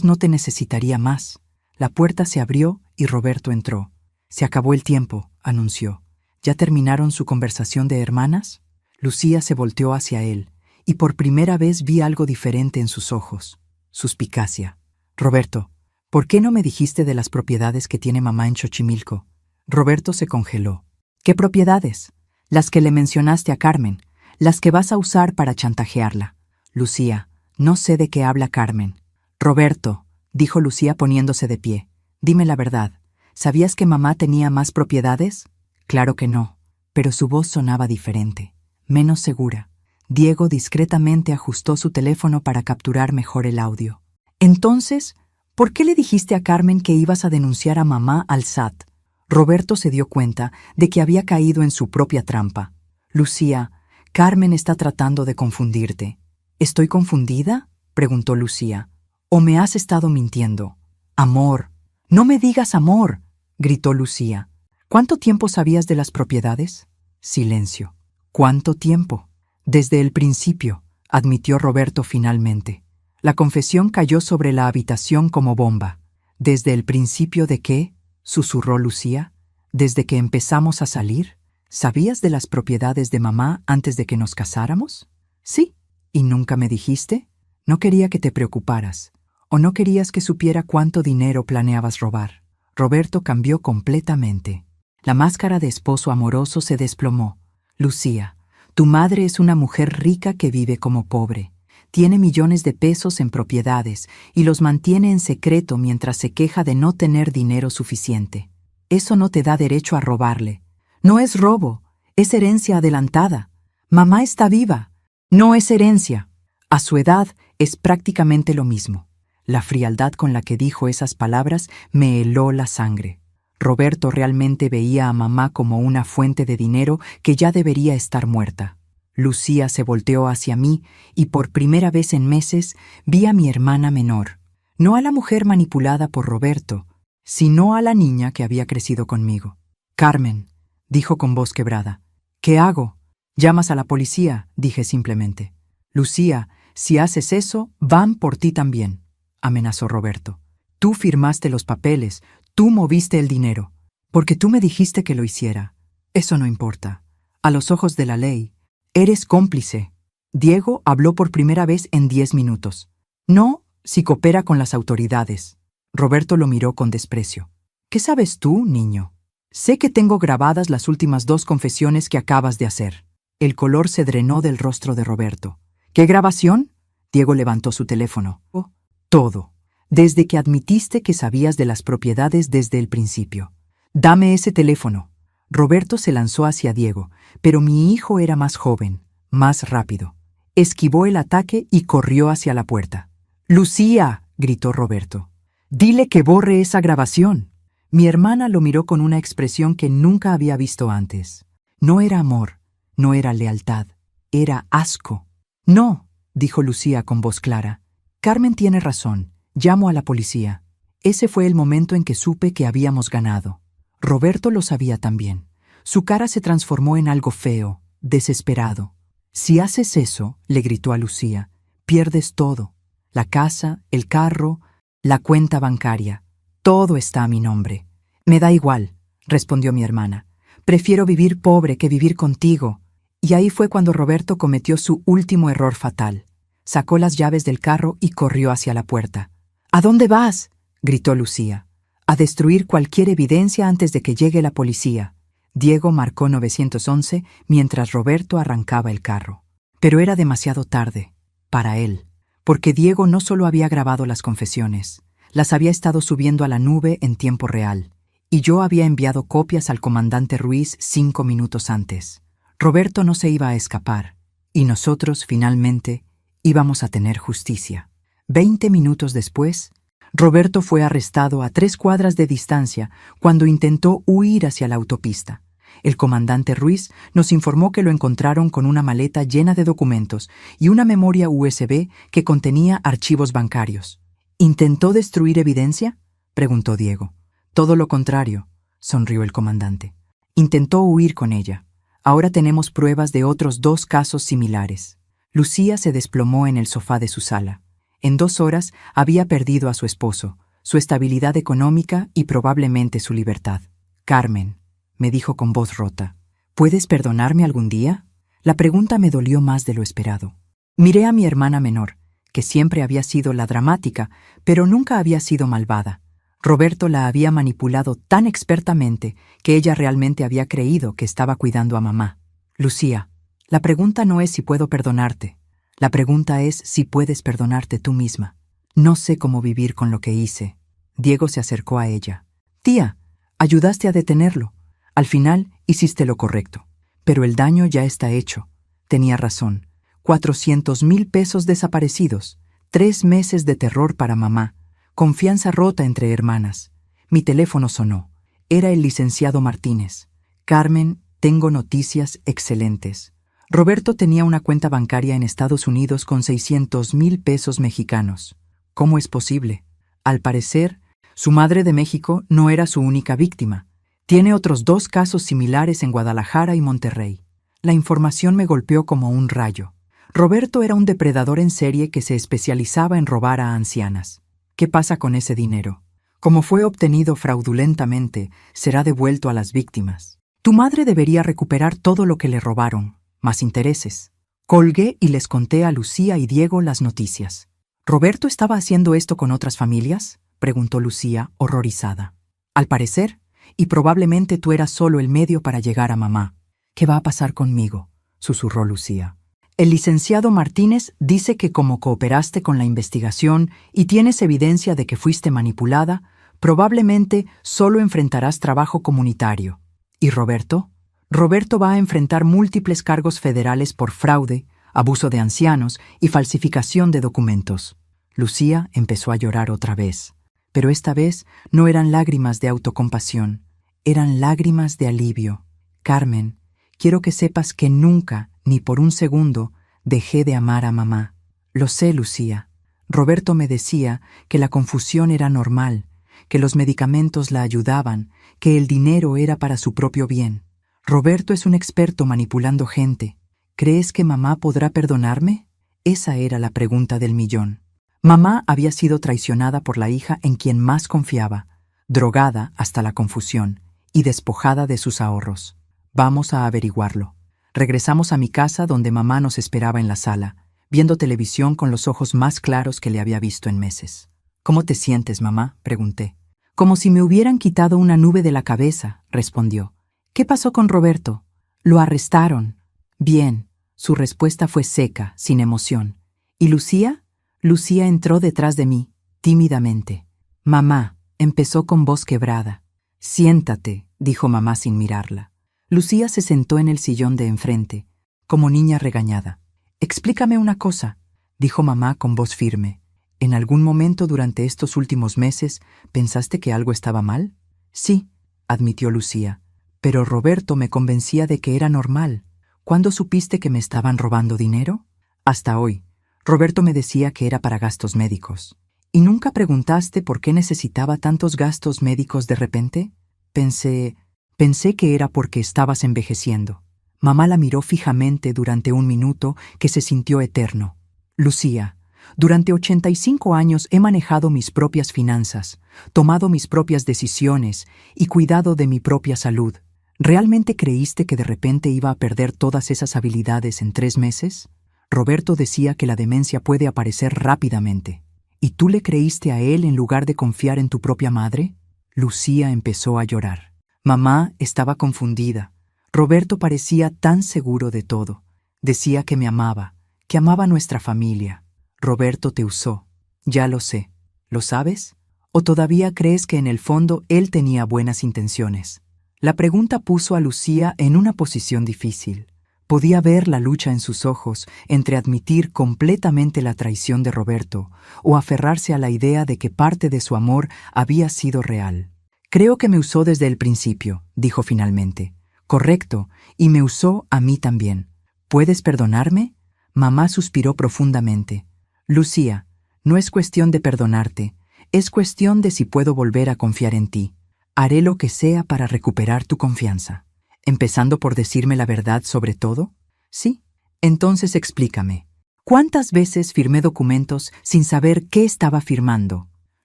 no te necesitaría más. La puerta se abrió y Roberto entró. Se acabó el tiempo, anunció. ¿Ya terminaron su conversación de hermanas? Lucía se volteó hacia él, y por primera vez vi algo diferente en sus ojos. Suspicacia. Roberto, ¿por qué no me dijiste de las propiedades que tiene mamá en Xochimilco? Roberto se congeló. ¿Qué propiedades? Las que le mencionaste a Carmen, las que vas a usar para chantajearla. Lucía, no sé de qué habla Carmen. Roberto, dijo Lucía poniéndose de pie, dime la verdad. ¿Sabías que mamá tenía más propiedades? Claro que no, pero su voz sonaba diferente, menos segura. Diego discretamente ajustó su teléfono para capturar mejor el audio. Entonces, ¿por qué le dijiste a Carmen que ibas a denunciar a mamá al SAT? Roberto se dio cuenta de que había caído en su propia trampa. Lucía, Carmen está tratando de confundirte. ¿Estoy confundida?, preguntó Lucía. ¿O me has estado mintiendo? Amor. No me digas amor, gritó Lucía. ¿Cuánto tiempo sabías de las propiedades? Silencio. ¿Cuánto tiempo? Desde el principio, admitió Roberto finalmente. La confesión cayó sobre la habitación como bomba. ¿Desde el principio de qué?, susurró Lucía. ¿Desde que empezamos a salir? ¿Sabías de las propiedades de mamá antes de que nos casáramos? Sí. ¿Y nunca me dijiste? No quería que te preocuparas. ¿O no querías que supiera cuánto dinero planeabas robar? Roberto cambió completamente. La máscara de esposo amoroso se desplomó. Lucía, tu madre es una mujer rica que vive como pobre. Tiene millones de pesos en propiedades y los mantiene en secreto mientras se queja de no tener dinero suficiente. Eso no te da derecho a robarle. No es robo, es herencia adelantada. Mamá está viva. No es herencia. A su edad, Es prácticamente lo mismo. La frialdad con la que dijo esas palabras me heló la sangre. Roberto realmente veía a mamá como una fuente de dinero que ya debería estar muerta. Lucía se volteó hacia mí y por primera vez en meses vi a mi hermana menor. No a la mujer manipulada por Roberto, sino a la niña que había crecido conmigo. «Carmen», dijo con voz quebrada. «¿Qué hago?» «Llamas a la policía», dije simplemente. «Lucía, si haces eso, van por ti también», amenazó Roberto. «Tú firmaste los papeles, tú moviste el dinero, porque tú me dijiste que lo hiciera. Eso no importa. A los ojos de la ley, eres cómplice». Diego habló por primera vez en 10 minutos. «No, si coopera con las autoridades». Roberto lo miró con desprecio. «¿Qué sabes tú, niño? Sé que tengo grabadas las últimas 2 confesiones que acabas de hacer». El color se drenó del rostro de Roberto. «¿Qué grabación?» Diego levantó su teléfono. «Oh, todo. Desde que admitiste que sabías de las propiedades desde el principio. Dame ese teléfono». Roberto se lanzó hacia Diego, pero mi hijo era más joven, más rápido. Esquivó el ataque y corrió hacia la puerta. «Lucía», gritó Roberto. «Dile que borre esa grabación». Mi hermana lo miró con una expresión que nunca había visto antes. No era amor, no era lealtad, era asco. «No», dijo Lucía con voz clara. «Carmen tiene razón, llamo a la policía». Ese fue el momento en que supe que habíamos ganado. Roberto lo sabía también. Su cara se transformó en algo feo, desesperado. «Si haces eso», le gritó a Lucía, «pierdes todo. La casa, el carro, la cuenta bancaria. Todo está a mi nombre». «Me da igual», respondió mi hermana. «Prefiero vivir pobre que vivir contigo». Y ahí fue cuando Roberto cometió su último error fatal. Sacó las llaves del carro y corrió hacia la puerta. «¿A dónde vas?», gritó Lucía. «A destruir cualquier evidencia antes de que llegue la policía». Diego marcó 911 mientras Roberto arrancaba el carro. Pero era demasiado tarde, para él, porque Diego no solo había grabado las confesiones, las había estado subiendo a la nube en tiempo real, y yo había enviado copias al comandante Ruiz 5 minutos antes. Roberto no se iba a escapar, y nosotros, finalmente, íbamos a tener justicia. 20 minutos después, Roberto fue arrestado a 3 cuadras de distancia cuando intentó huir hacia la autopista. El comandante Ruiz nos informó que lo encontraron con una maleta llena de documentos y una memoria USB que contenía archivos bancarios. «¿Intentó destruir evidencia?», preguntó Diego. «Todo lo contrario», sonrió el comandante. «Intentó huir con ella. Ahora tenemos pruebas de otros 2 casos similares». Lucía se desplomó en el sofá de su sala. En 2 horas había perdido a su esposo, su estabilidad económica y probablemente su libertad. «Carmen», me dijo con voz rota, «¿puedes perdonarme algún día?». La pregunta me dolió más de lo esperado. Miré a mi hermana menor, que siempre había sido la dramática, pero nunca había sido malvada. Roberto la había manipulado tan expertamente que ella realmente había creído que estaba cuidando a mamá. «Lucía, la pregunta no es si puedo perdonarte. La pregunta es si puedes perdonarte tú misma. No sé cómo vivir con lo que hice». Diego se acercó a ella. «Tía, ayudaste a detenerlo. Al final hiciste lo correcto. Pero el daño ya está hecho». Tenía razón. 400,000 pesos desaparecidos. 3 meses de terror para mamá. Confianza rota entre hermanas. Mi teléfono sonó. Era el licenciado Martínez. «Carmen, tengo noticias excelentes. Roberto tenía una cuenta bancaria en Estados Unidos con 600,000 pesos mexicanos. ¿Cómo es posible? Al parecer, su madre de México no era su única víctima. Tiene otros 2 casos similares en Guadalajara y Monterrey». La información me golpeó como un rayo. Roberto era un depredador en serie que se especializaba en robar a ancianas. ¿Qué pasa con ese dinero? Como fue obtenido fraudulentamente, será devuelto a las víctimas. Tu madre debería recuperar todo lo que le robaron, más intereses. Colgué y les conté a Lucía y Diego las noticias. ¿Roberto estaba haciendo esto con otras familias?, preguntó Lucía, horrorizada. «Al parecer, y probablemente tú eras solo el medio para llegar a mamá». «¿Qué va a pasar conmigo?», susurró Lucía. «El licenciado Martínez dice que como cooperaste con la investigación y tienes evidencia de que fuiste manipulada, probablemente solo enfrentarás trabajo comunitario. ¿Y Roberto? Roberto va a enfrentar múltiples cargos federales por fraude, abuso de ancianos y falsificación de documentos. Lucía empezó a llorar otra vez, pero esta vez no eran lágrimas de autocompasión, eran lágrimas de alivio. Carmen, quiero que sepas que nunca, ni por un segundo, dejé de amar a mamá. Lo sé, Lucía. Roberto me decía que la confusión era normal, que los medicamentos la ayudaban, que el dinero era para su propio bien. Roberto es un experto manipulando gente. ¿Crees que mamá podrá perdonarme? Esa era la pregunta del millón. Mamá había sido traicionada por la hija en quien más confiaba, drogada hasta la confusión y despojada de sus ahorros. Vamos a averiguarlo. Regresamos a mi casa donde mamá nos esperaba en la sala, viendo televisión con los ojos más claros que le había visto en meses. ¿Cómo te sientes, mamá?, pregunté. Como si me hubieran quitado una nube de la cabeza, respondió. ¿Qué pasó con Roberto? Lo arrestaron. Bien, su respuesta fue seca, sin emoción. ¿Y Lucía? Lucía entró detrás de mí, tímidamente. Mamá, empezó con voz quebrada. Siéntate, dijo mamá sin mirarla. Lucía se sentó en el sillón de enfrente, como niña regañada. Explícame una cosa, dijo mamá con voz firme. ¿En algún momento durante estos últimos meses pensaste que algo estaba mal? Sí, admitió Lucía, pero Roberto me convencía de que era normal. ¿Cuándo supiste que me estaban robando dinero? Hasta hoy. Roberto me decía que era para gastos médicos. ¿Y nunca preguntaste por qué necesitaba tantos gastos médicos de repente? Pensé que era porque estabas envejeciendo. Mamá la miró fijamente durante un minuto que se sintió eterno. Lucía, durante 85 años he manejado mis propias finanzas, tomado mis propias decisiones y cuidado de mi propia salud. ¿Realmente creíste que de repente iba a perder todas esas habilidades en 3 meses? Roberto decía que la demencia puede aparecer rápidamente. ¿Y tú le creíste a él en lugar de confiar en tu propia madre? Lucía empezó a llorar. Mamá estaba confundida. Roberto parecía tan seguro de todo. Decía que me amaba, que amaba a nuestra familia. Roberto te usó. Ya lo sé. ¿Lo sabes? ¿O todavía crees que en el fondo él tenía buenas intenciones? La pregunta puso a Lucía en una posición difícil. Podía ver la lucha en sus ojos entre admitir completamente la traición de Roberto o aferrarse a la idea de que parte de su amor había sido real. Creo que me usó desde el principio, dijo finalmente. Correcto, y me usó a mí también. ¿Puedes perdonarme? Mamá suspiró profundamente. Lucía, no es cuestión de perdonarte, es cuestión de si puedo volver a confiar en ti. Haré lo que sea para recuperar tu confianza. ¿Empezando por decirme la verdad sobre todo? Sí. Entonces explícame. ¿Cuántas veces firmé documentos sin saber qué estaba firmando?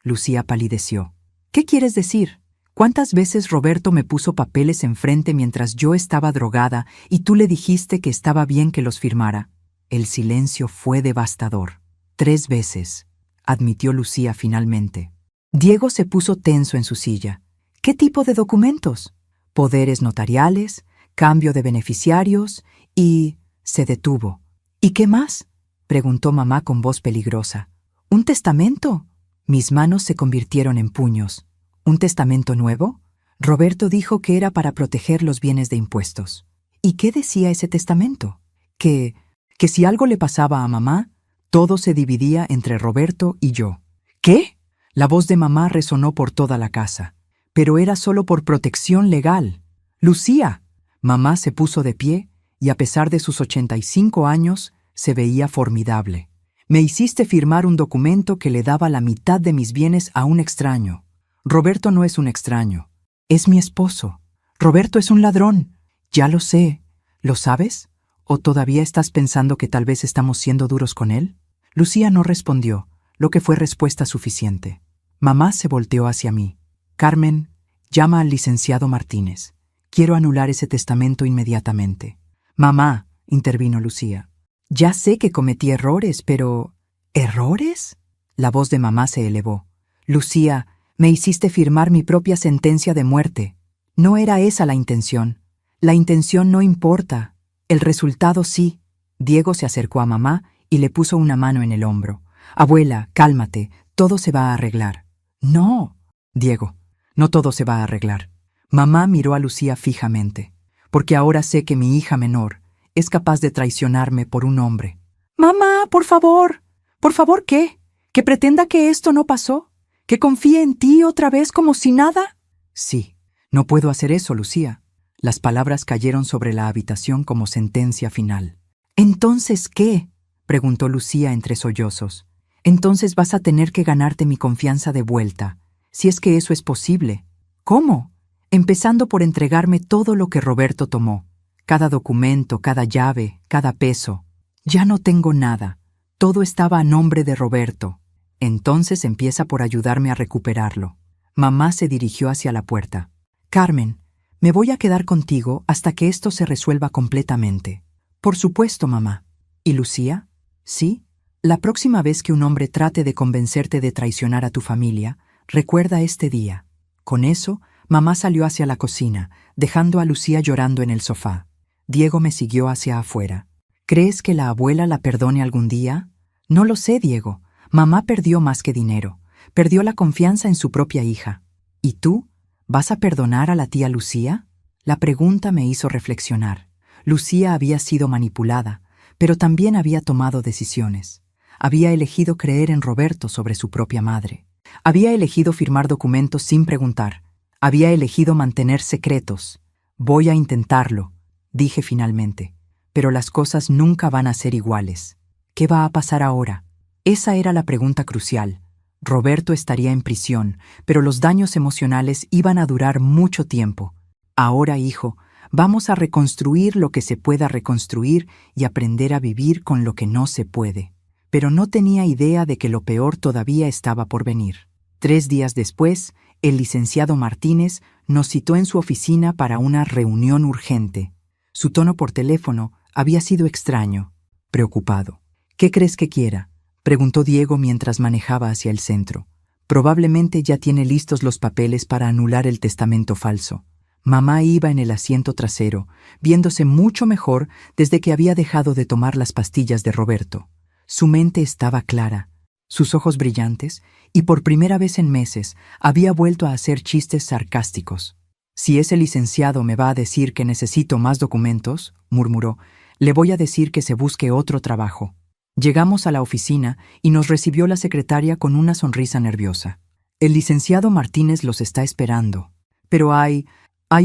Lucía palideció. ¿Qué quieres decir? ¿Cuántas veces Roberto me puso papeles enfrente mientras yo estaba drogada y tú le dijiste que estaba bien que los firmara? El silencio fue devastador. 3 veces, admitió Lucía finalmente. Diego se puso tenso en su silla. ¿Qué tipo de documentos? Poderes notariales, cambio de beneficiarios y... se detuvo. ¿Y qué más?, preguntó mamá con voz peligrosa. ¿Un testamento? Mis manos se convirtieron en puños. ¿Un testamento nuevo? Roberto dijo que era para proteger los bienes de impuestos. ¿Y qué decía ese testamento? Que si algo le pasaba a mamá, todo se dividía entre Roberto y yo. ¿Qué? La voz de mamá resonó por toda la casa. Pero era solo por protección legal. ¡Lucía! Mamá se puso de pie y a pesar de sus 85 años, se veía formidable. Me hiciste firmar un documento que le daba la mitad de mis bienes a un extraño. Roberto no es un extraño. Es mi esposo. Roberto es un ladrón. Ya lo sé. ¿Lo sabes? ¿O todavía estás pensando que tal vez estamos siendo duros con él? Lucía no respondió, lo que fue respuesta suficiente. Mamá se volteó hacia mí. Carmen, llama al licenciado Martínez. Quiero anular ese testamento inmediatamente. Mamá, intervino Lucía. Ya sé que cometí errores, pero... ¿Errores? La voz de mamá se elevó. Lucía, me hiciste firmar mi propia sentencia de muerte. No era esa la intención. La intención no importa. El resultado sí. Diego se acercó a mamá y le puso una mano en el hombro. Abuela, cálmate, todo se va a arreglar. No, Diego, no todo se va a arreglar. Mamá miró a Lucía fijamente, porque ahora sé que mi hija menor, Es capaz de traicionarme por un hombre. Mamá, por favor. ¿Por favor qué? ¿Que pretenda que esto no pasó? ¿Que confíe en ti otra vez como si nada? Sí, no puedo hacer eso, Lucía. Las palabras cayeron sobre la habitación como sentencia final. ¿Entonces qué?, preguntó Lucía entre sollozos. Entonces vas a tener que ganarte mi confianza de vuelta, si es que eso es posible. ¿Cómo? Empezando por entregarme todo lo que Roberto tomó. Cada documento, cada llave, cada peso. Ya no tengo nada. Todo estaba a nombre de Roberto. Entonces empieza por ayudarme a recuperarlo. Mamá se dirigió hacia la puerta. Carmen, me voy a quedar contigo hasta que esto se resuelva completamente. Por supuesto, mamá. ¿Y Lucía? ¿Sí? La próxima vez que un hombre trate de convencerte de traicionar a tu familia, recuerda este día. Con eso, mamá salió hacia la cocina, dejando a Lucía llorando en el sofá. Diego me siguió hacia afuera. ¿Crees que la abuela la perdone algún día? No lo sé, Diego. Mamá perdió más que dinero. Perdió la confianza en su propia hija. ¿Y tú? ¿Vas a perdonar a la tía Lucía? La pregunta me hizo reflexionar. Lucía había sido manipulada, pero también había tomado decisiones. Había elegido creer en Roberto sobre su propia madre. Había elegido firmar documentos sin preguntar. Había elegido mantener secretos. Voy a intentarlo, dije finalmente. Pero las cosas nunca van a ser iguales. ¿Qué va a pasar ahora? Esa era la pregunta crucial. Roberto estaría en prisión, pero los daños emocionales iban a durar mucho tiempo. Ahora, hijo, vamos a reconstruir lo que se pueda reconstruir y aprender a vivir con lo que no se puede. Pero no tenía idea de que lo peor todavía estaba por venir. 3 días después, el licenciado Martínez nos citó en su oficina para una reunión urgente. Su tono por teléfono había sido extraño, preocupado. ¿Qué crees que quiera?, preguntó Diego mientras manejaba hacia el centro. Probablemente ya tiene listos los papeles para anular el testamento falso. Mamá iba en el asiento trasero, viéndose mucho mejor desde que había dejado de tomar las pastillas de Roberto. Su mente estaba clara, sus ojos brillantes, y por primera vez en meses había vuelto a hacer chistes sarcásticos. «Si ese licenciado me va a decir que necesito más documentos», murmuró, «le voy a decir que se busque otro trabajo». Llegamos a la oficina y nos recibió la secretaria con una sonrisa nerviosa. «El licenciado Martínez los está esperando. Pero hay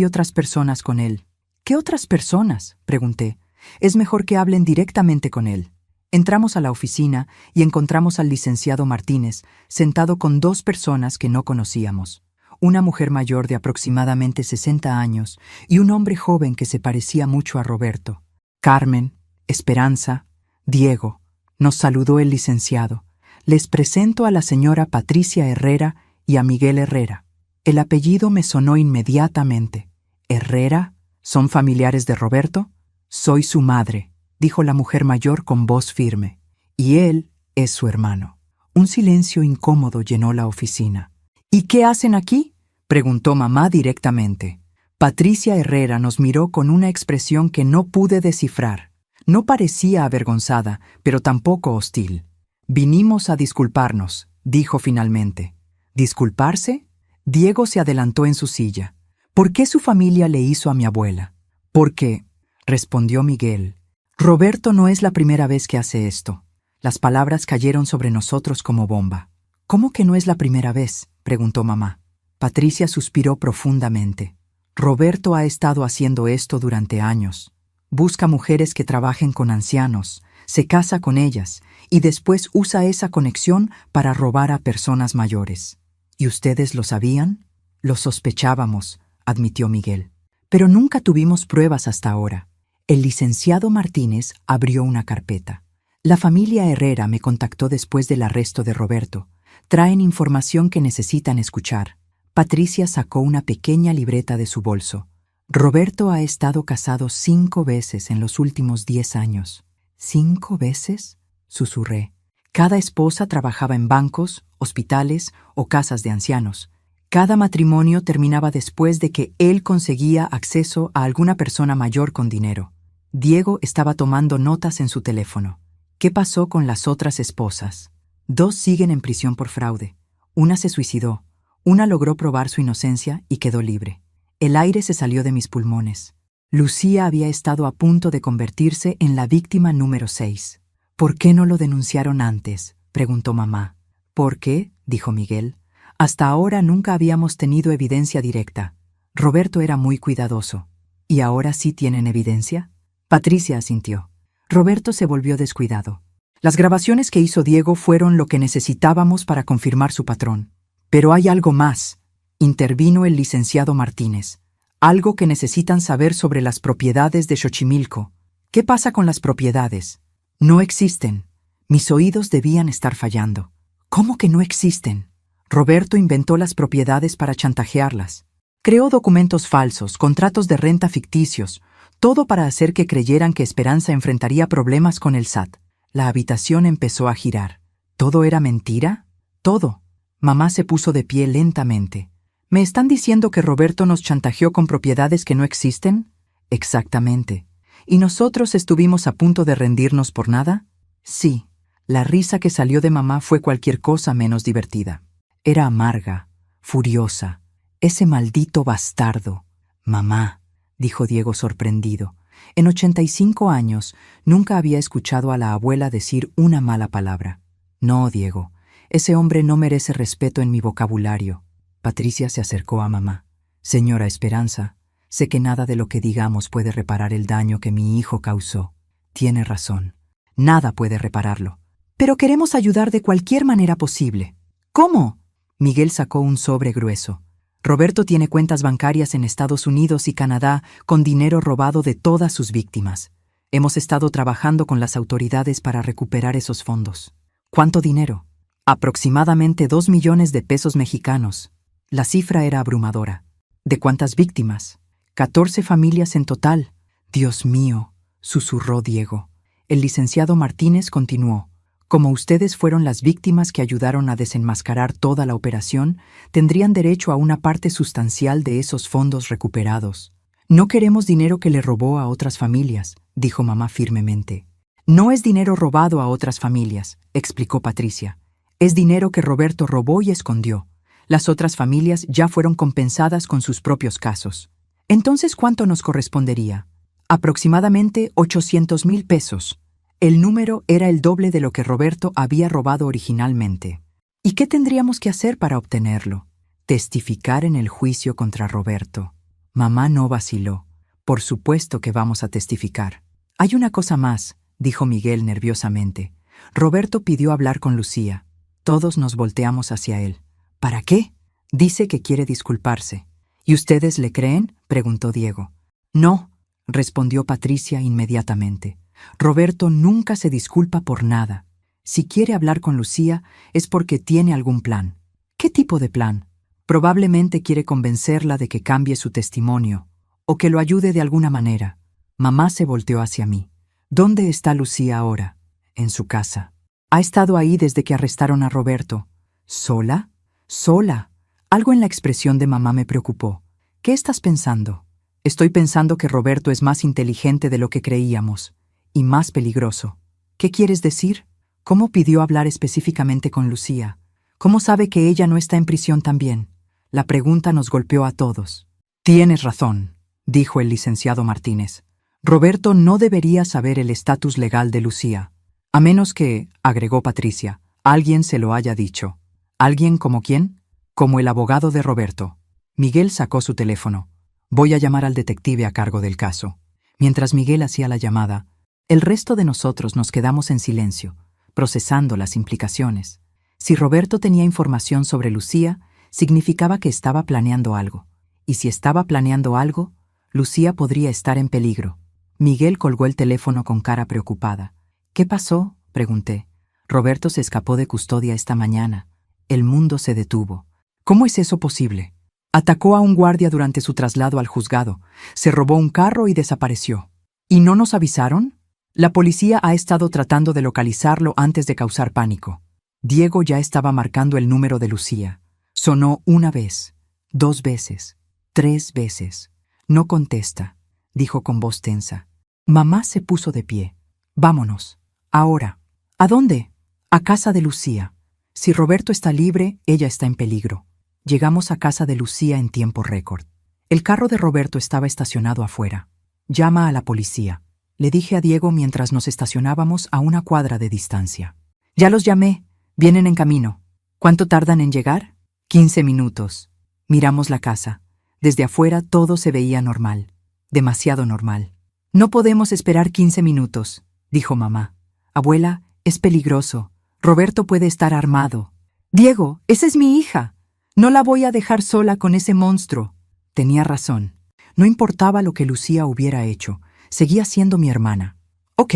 otras personas con él». «¿Qué otras personas?», pregunté. «Es mejor que hablen directamente con él». Entramos a la oficina y encontramos al licenciado Martínez sentado con 2 personas que no conocíamos. Una mujer mayor de aproximadamente 60 años y un hombre joven que se parecía mucho a Roberto. «Carmen, Esperanza, Diego», nos saludó el licenciado. «Les presento a la señora Patricia Herrera y a Miguel Herrera». El apellido me sonó inmediatamente. «¿Herrera? ¿Son familiares de Roberto?» «Soy su madre», dijo la mujer mayor con voz firme. «Y él es su hermano». Un silencio incómodo llenó la oficina. «¿Y qué hacen aquí?», preguntó mamá directamente. Patricia Herrera nos miró con una expresión que no pude descifrar. No parecía avergonzada, pero tampoco hostil. «Vinimos a disculparnos», dijo finalmente. «¿Disculparse?». Diego se adelantó en su silla. «¿Por qué su familia le hizo a mi abuela?». «Porque», respondió Miguel, «Roberto no es la primera vez que hace esto». Las palabras cayeron sobre nosotros como bomba. «¿Cómo que no es la primera vez?», preguntó mamá. Patricia suspiró profundamente. «Roberto ha estado haciendo esto durante años. Busca mujeres que trabajen con ancianos, se casa con ellas y después usa esa conexión para robar a personas mayores». «¿Y ustedes lo sabían?». «Lo sospechábamos», admitió Miguel. «Pero nunca tuvimos pruebas hasta ahora». El licenciado Martínez abrió una carpeta. «La familia Herrera me contactó después del arresto de Roberto. Traen información que necesitan escuchar». Patricia sacó una pequeña libreta de su bolso. «Roberto ha estado casado 5 veces en los últimos 10 años». «¿5 veces?», susurré. Cada esposa trabajaba en bancos, hospitales o casas de ancianos. Cada matrimonio terminaba después de que él conseguía acceso a alguna persona mayor con dinero. Diego estaba tomando notas en su teléfono. «¿Qué pasó con las otras esposas?». «2 siguen en prisión por fraude. Una se suicidó. Una logró probar su inocencia y quedó libre. El aire se salió de mis pulmones. Lucía había estado a punto de convertirse en la víctima número 6. ¿Por qué no lo denunciaron antes?, preguntó mamá. ¿Por qué?, dijo Miguel. Hasta ahora nunca habíamos tenido evidencia directa. Roberto era muy cuidadoso. ¿Y ahora sí tienen evidencia? Patricia asintió. Roberto se volvió descuidado. Las grabaciones que hizo Diego fueron lo que necesitábamos para confirmar su patrón. Pero hay algo más, intervino el licenciado Martínez. Algo que necesitan saber sobre las propiedades de Xochimilco. ¿Qué pasa con las propiedades? No existen. Mis oídos debían estar fallando. ¿Cómo que no existen? Roberto inventó las propiedades para chantajearlas. Creó documentos falsos, contratos de renta ficticios, todo para hacer que creyeran que Esperanza enfrentaría problemas con el SAT. La habitación empezó a girar. ¿Todo era mentira? Todo. Mamá se puso de pie lentamente. ¿Me están diciendo que Roberto nos chantajeó con propiedades que no existen? Exactamente. ¿Y nosotros estuvimos a punto de rendirnos por nada? Sí. La risa que salió de mamá fue cualquier cosa menos divertida. Era amarga, furiosa. Ese maldito bastardo. Mamá, dijo Diego sorprendido. En 85 años nunca había escuchado a la abuela decir una mala palabra. No, Diego, ese hombre no merece respeto en mi vocabulario. Patricia se acercó a mamá. Señora Esperanza, sé que nada de lo que digamos puede reparar el daño que mi hijo causó. Tiene razón. Nada puede repararlo. Pero queremos ayudar de cualquier manera posible. ¿Cómo? Miguel sacó un sobre grueso. Roberto tiene cuentas bancarias en Estados Unidos y Canadá con dinero robado de todas sus víctimas. Hemos estado trabajando con las autoridades para recuperar esos fondos. ¿Cuánto dinero? Aproximadamente 2 millones de pesos mexicanos. La cifra era abrumadora. ¿De cuántas víctimas? 14 familias en total. Dios mío, susurró Diego. El licenciado Martínez continuó. Como ustedes fueron las víctimas que ayudaron a desenmascarar toda la operación, tendrían derecho a una parte sustancial de esos fondos recuperados. No queremos dinero que le robó a otras familias, dijo mamá firmemente. No es dinero robado a otras familias, explicó Patricia. Es dinero que Roberto robó y escondió. Las otras familias ya fueron compensadas con sus propios casos. Entonces, ¿cuánto nos correspondería? Aproximadamente 800,000 pesos. El número era el doble de lo que Roberto había robado originalmente. ¿Y qué tendríamos que hacer para obtenerlo? Testificar en el juicio contra Roberto. Mamá no vaciló. Por supuesto que vamos a testificar. Hay una cosa más, dijo Miguel nerviosamente. Roberto pidió hablar con Lucía. Todos nos volteamos hacia él. ¿Para qué? Dice que quiere disculparse. ¿Y ustedes le creen?, preguntó Diego. No, respondió Patricia inmediatamente. Roberto nunca se disculpa por nada. Si quiere hablar con Lucía es porque tiene algún plan. ¿Qué tipo de plan? Probablemente quiere convencerla de que cambie su testimonio o que lo ayude de alguna manera. Mamá se volteó hacia mí. ¿Dónde está Lucía ahora? En su casa. Ha estado ahí desde que arrestaron a Roberto. ¿Sola? Sola. Algo en la expresión de mamá me preocupó. ¿Qué estás pensando? Estoy pensando que Roberto es más inteligente de lo que creíamos. Y más peligroso. ¿Qué quieres decir? ¿Cómo pidió hablar específicamente con Lucía? ¿Cómo sabe que ella no está en prisión también? La pregunta nos golpeó a todos. Tienes razón, dijo el licenciado Martínez. Roberto no debería saber el estatus legal de Lucía. A menos que, agregó Patricia, alguien se lo haya dicho. ¿Alguien como quién? Como el abogado de Roberto. Miguel sacó su teléfono. Voy a llamar al detective a cargo del caso. Mientras Miguel hacía la llamada, el resto de nosotros nos quedamos en silencio, procesando las implicaciones. Si Roberto tenía información sobre Lucía, significaba que estaba planeando algo. Y si estaba planeando algo, Lucía podría estar en peligro. Miguel colgó el teléfono con cara preocupada. ¿Qué pasó?, pregunté. Roberto se escapó de custodia esta mañana. El mundo se detuvo. ¿Cómo es eso posible? Atacó a un guardia durante su traslado al juzgado, se robó un carro y desapareció. ¿Y no nos avisaron? La policía ha estado tratando de localizarlo antes de causar pánico. Diego ya estaba marcando el número de Lucía. Sonó una vez, 2 veces, 3 veces. No contesta, dijo con voz tensa. Mamá se puso de pie. Vámonos. Ahora. ¿A dónde? A casa de Lucía. Si Roberto está libre, ella está en peligro. Llegamos a casa de Lucía en tiempo récord. El carro de Roberto estaba estacionado afuera. Llama a la policía, le dije a Diego mientras nos estacionábamos a una cuadra de distancia. Ya los llamé, vienen en camino. ¿Cuánto tardan en llegar? 15 minutos. Miramos la casa. Desde afuera todo se veía normal, demasiado normal. No podemos esperar 15 minutos, dijo mamá. Abuela, es peligroso. Roberto puede estar armado. Diego, esa es mi hija. No la voy a dejar sola con ese monstruo. Tenía razón. No importaba lo que Lucía hubiera hecho, seguía siendo mi hermana. Ok,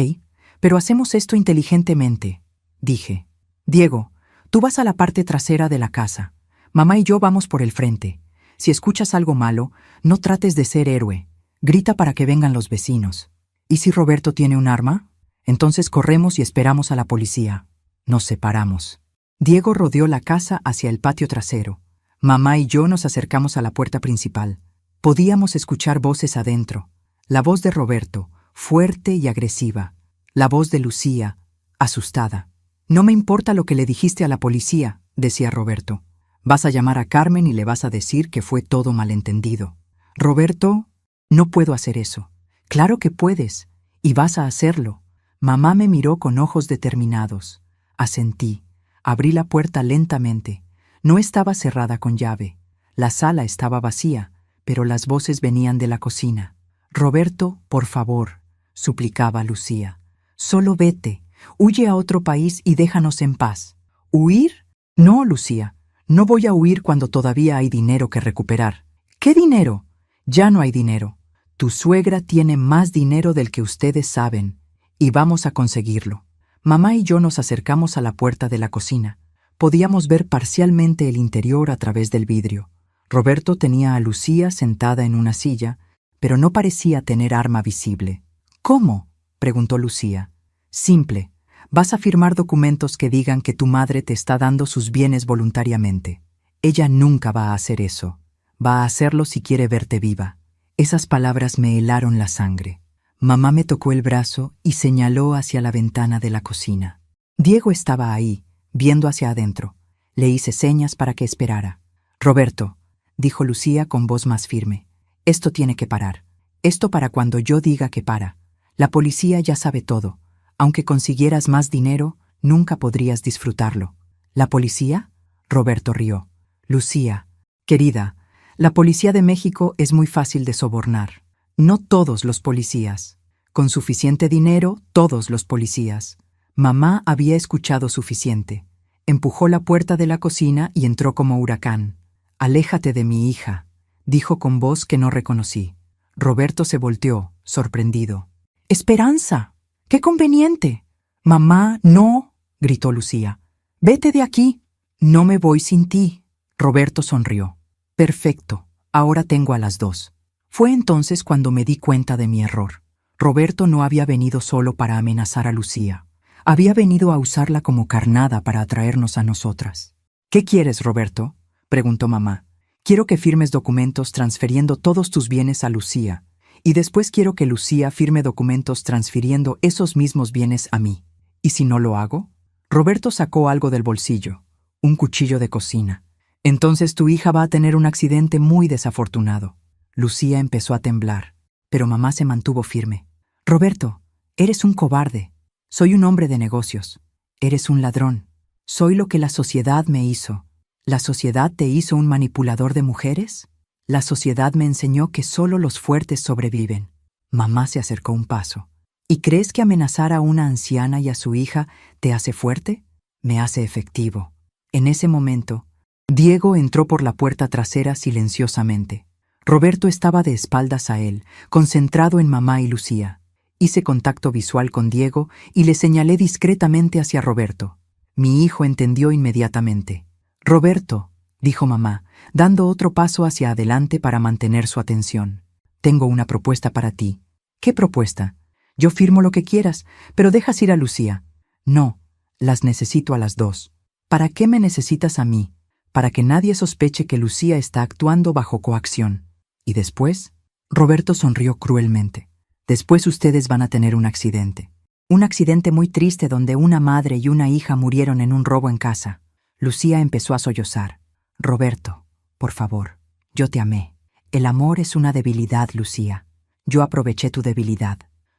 pero hacemos esto inteligentemente, dije. Diego, tú vas a la parte trasera de la casa. Mamá y yo vamos por el frente. Si escuchas algo malo, no trates de ser héroe. Grita para que vengan los vecinos. ¿Y si Roberto tiene un arma? Entonces corremos y esperamos a la policía. Nos separamos. Diego rodeó la casa hacia el patio trasero. Mamá y yo nos acercamos a la puerta principal. Podíamos escuchar voces adentro. La voz de Roberto, fuerte y agresiva. La voz de Lucía, asustada. No me importa lo que le dijiste a la policía, decía Roberto. Vas a llamar a Carmen y le vas a decir que fue todo malentendido. Roberto, no puedo hacer eso. Claro que puedes, y vas a hacerlo. Mamá me miró con ojos determinados. Asentí. Abrí la puerta lentamente. No estaba cerrada con llave. La sala estaba vacía, pero las voces venían de la cocina. Roberto, por favor, suplicaba Lucía. Solo vete, huye a otro país y déjanos en paz. ¿Huir? No, Lucía. No voy a huir cuando todavía hay dinero que recuperar. ¿Qué dinero? Ya no hay dinero. Tu suegra tiene más dinero del que ustedes saben, y vamos a conseguirlo. Mamá y yo nos acercamos a la puerta de la cocina. Podíamos ver parcialmente el interior a través del vidrio. Roberto tenía a Lucía sentada en una silla, pero no parecía tener arma visible. ¿Cómo?, preguntó Lucía. Simple. Vas a firmar documentos que digan que tu madre te está dando sus bienes voluntariamente. Ella nunca va a hacer eso. Va a hacerlo si quiere verte viva. Esas palabras me helaron la sangre. Mamá me tocó el brazo y señaló hacia la ventana de la cocina. Diego estaba ahí, viendo hacia adentro. Le hice señas para que esperara. Roberto, dijo Lucía con voz más firme, esto tiene que parar. Esto para cuando yo diga que para. La policía ya sabe todo. Aunque consiguieras más dinero, nunca podrías disfrutarlo. ¿La policía? Roberto rió. Lucía, querida, la policía de México es muy fácil de sobornar. No todos los policías. Con suficiente dinero, todos los policías. Mamá había escuchado suficiente. Empujó la puerta de la cocina y entró como huracán. Aléjate de mi hija, dijo con voz que no reconocí. Roberto se volteó, sorprendido. ¡Esperanza! ¡Qué conveniente! Mamá, no, gritó Lucía. Vete de aquí. No me voy sin ti. Roberto sonrió. Perfecto, ahora tengo a las dos. Fue entonces cuando me di cuenta de mi error. Roberto no había venido solo para amenazar a Lucía. Había venido a usarla como carnada para atraernos a nosotras. ¿Qué quieres, Roberto?, preguntó mamá. Quiero que firmes documentos transfiriendo todos tus bienes a Lucía, y después quiero que Lucía firme documentos transfiriendo esos mismos bienes a mí. ¿Y si no lo hago? Roberto sacó algo del bolsillo, un cuchillo de cocina. Entonces tu hija va a tener un accidente muy desafortunado. Lucía empezó a temblar, pero mamá se mantuvo firme. Roberto, eres un cobarde. Soy un hombre de negocios. Eres un ladrón. Soy lo que la sociedad me hizo. ¿La sociedad te hizo un manipulador de mujeres? La sociedad me enseñó que solo los fuertes sobreviven. Mamá se acercó un paso. ¿Y crees que amenazar a una anciana y a su hija te hace fuerte? Me hace efectivo. En ese momento, Diego entró por la puerta trasera silenciosamente. Roberto estaba de espaldas a él, concentrado en mamá y Lucía. Hice contacto visual con Diego y le señalé discretamente hacia Roberto. Mi hijo entendió inmediatamente. Roberto, dijo mamá, dando otro paso hacia adelante para mantener su atención. Tengo una propuesta para ti. ¿Qué propuesta? Yo firmo lo que quieras, pero dejas ir a Lucía. No, las necesito a las dos. ¿Para qué me necesitas a mí? Para que nadie sospeche que Lucía está actuando bajo coacción. ¿Y después? Roberto sonrió cruelmente. Después ustedes van a tener un accidente. Un accidente muy triste donde una madre y una hija murieron en un robo en casa. Lucía empezó a sollozar. Roberto, por favor, yo te amé. El amor es una debilidad, Lucía. Yo aproveché tu debilidad.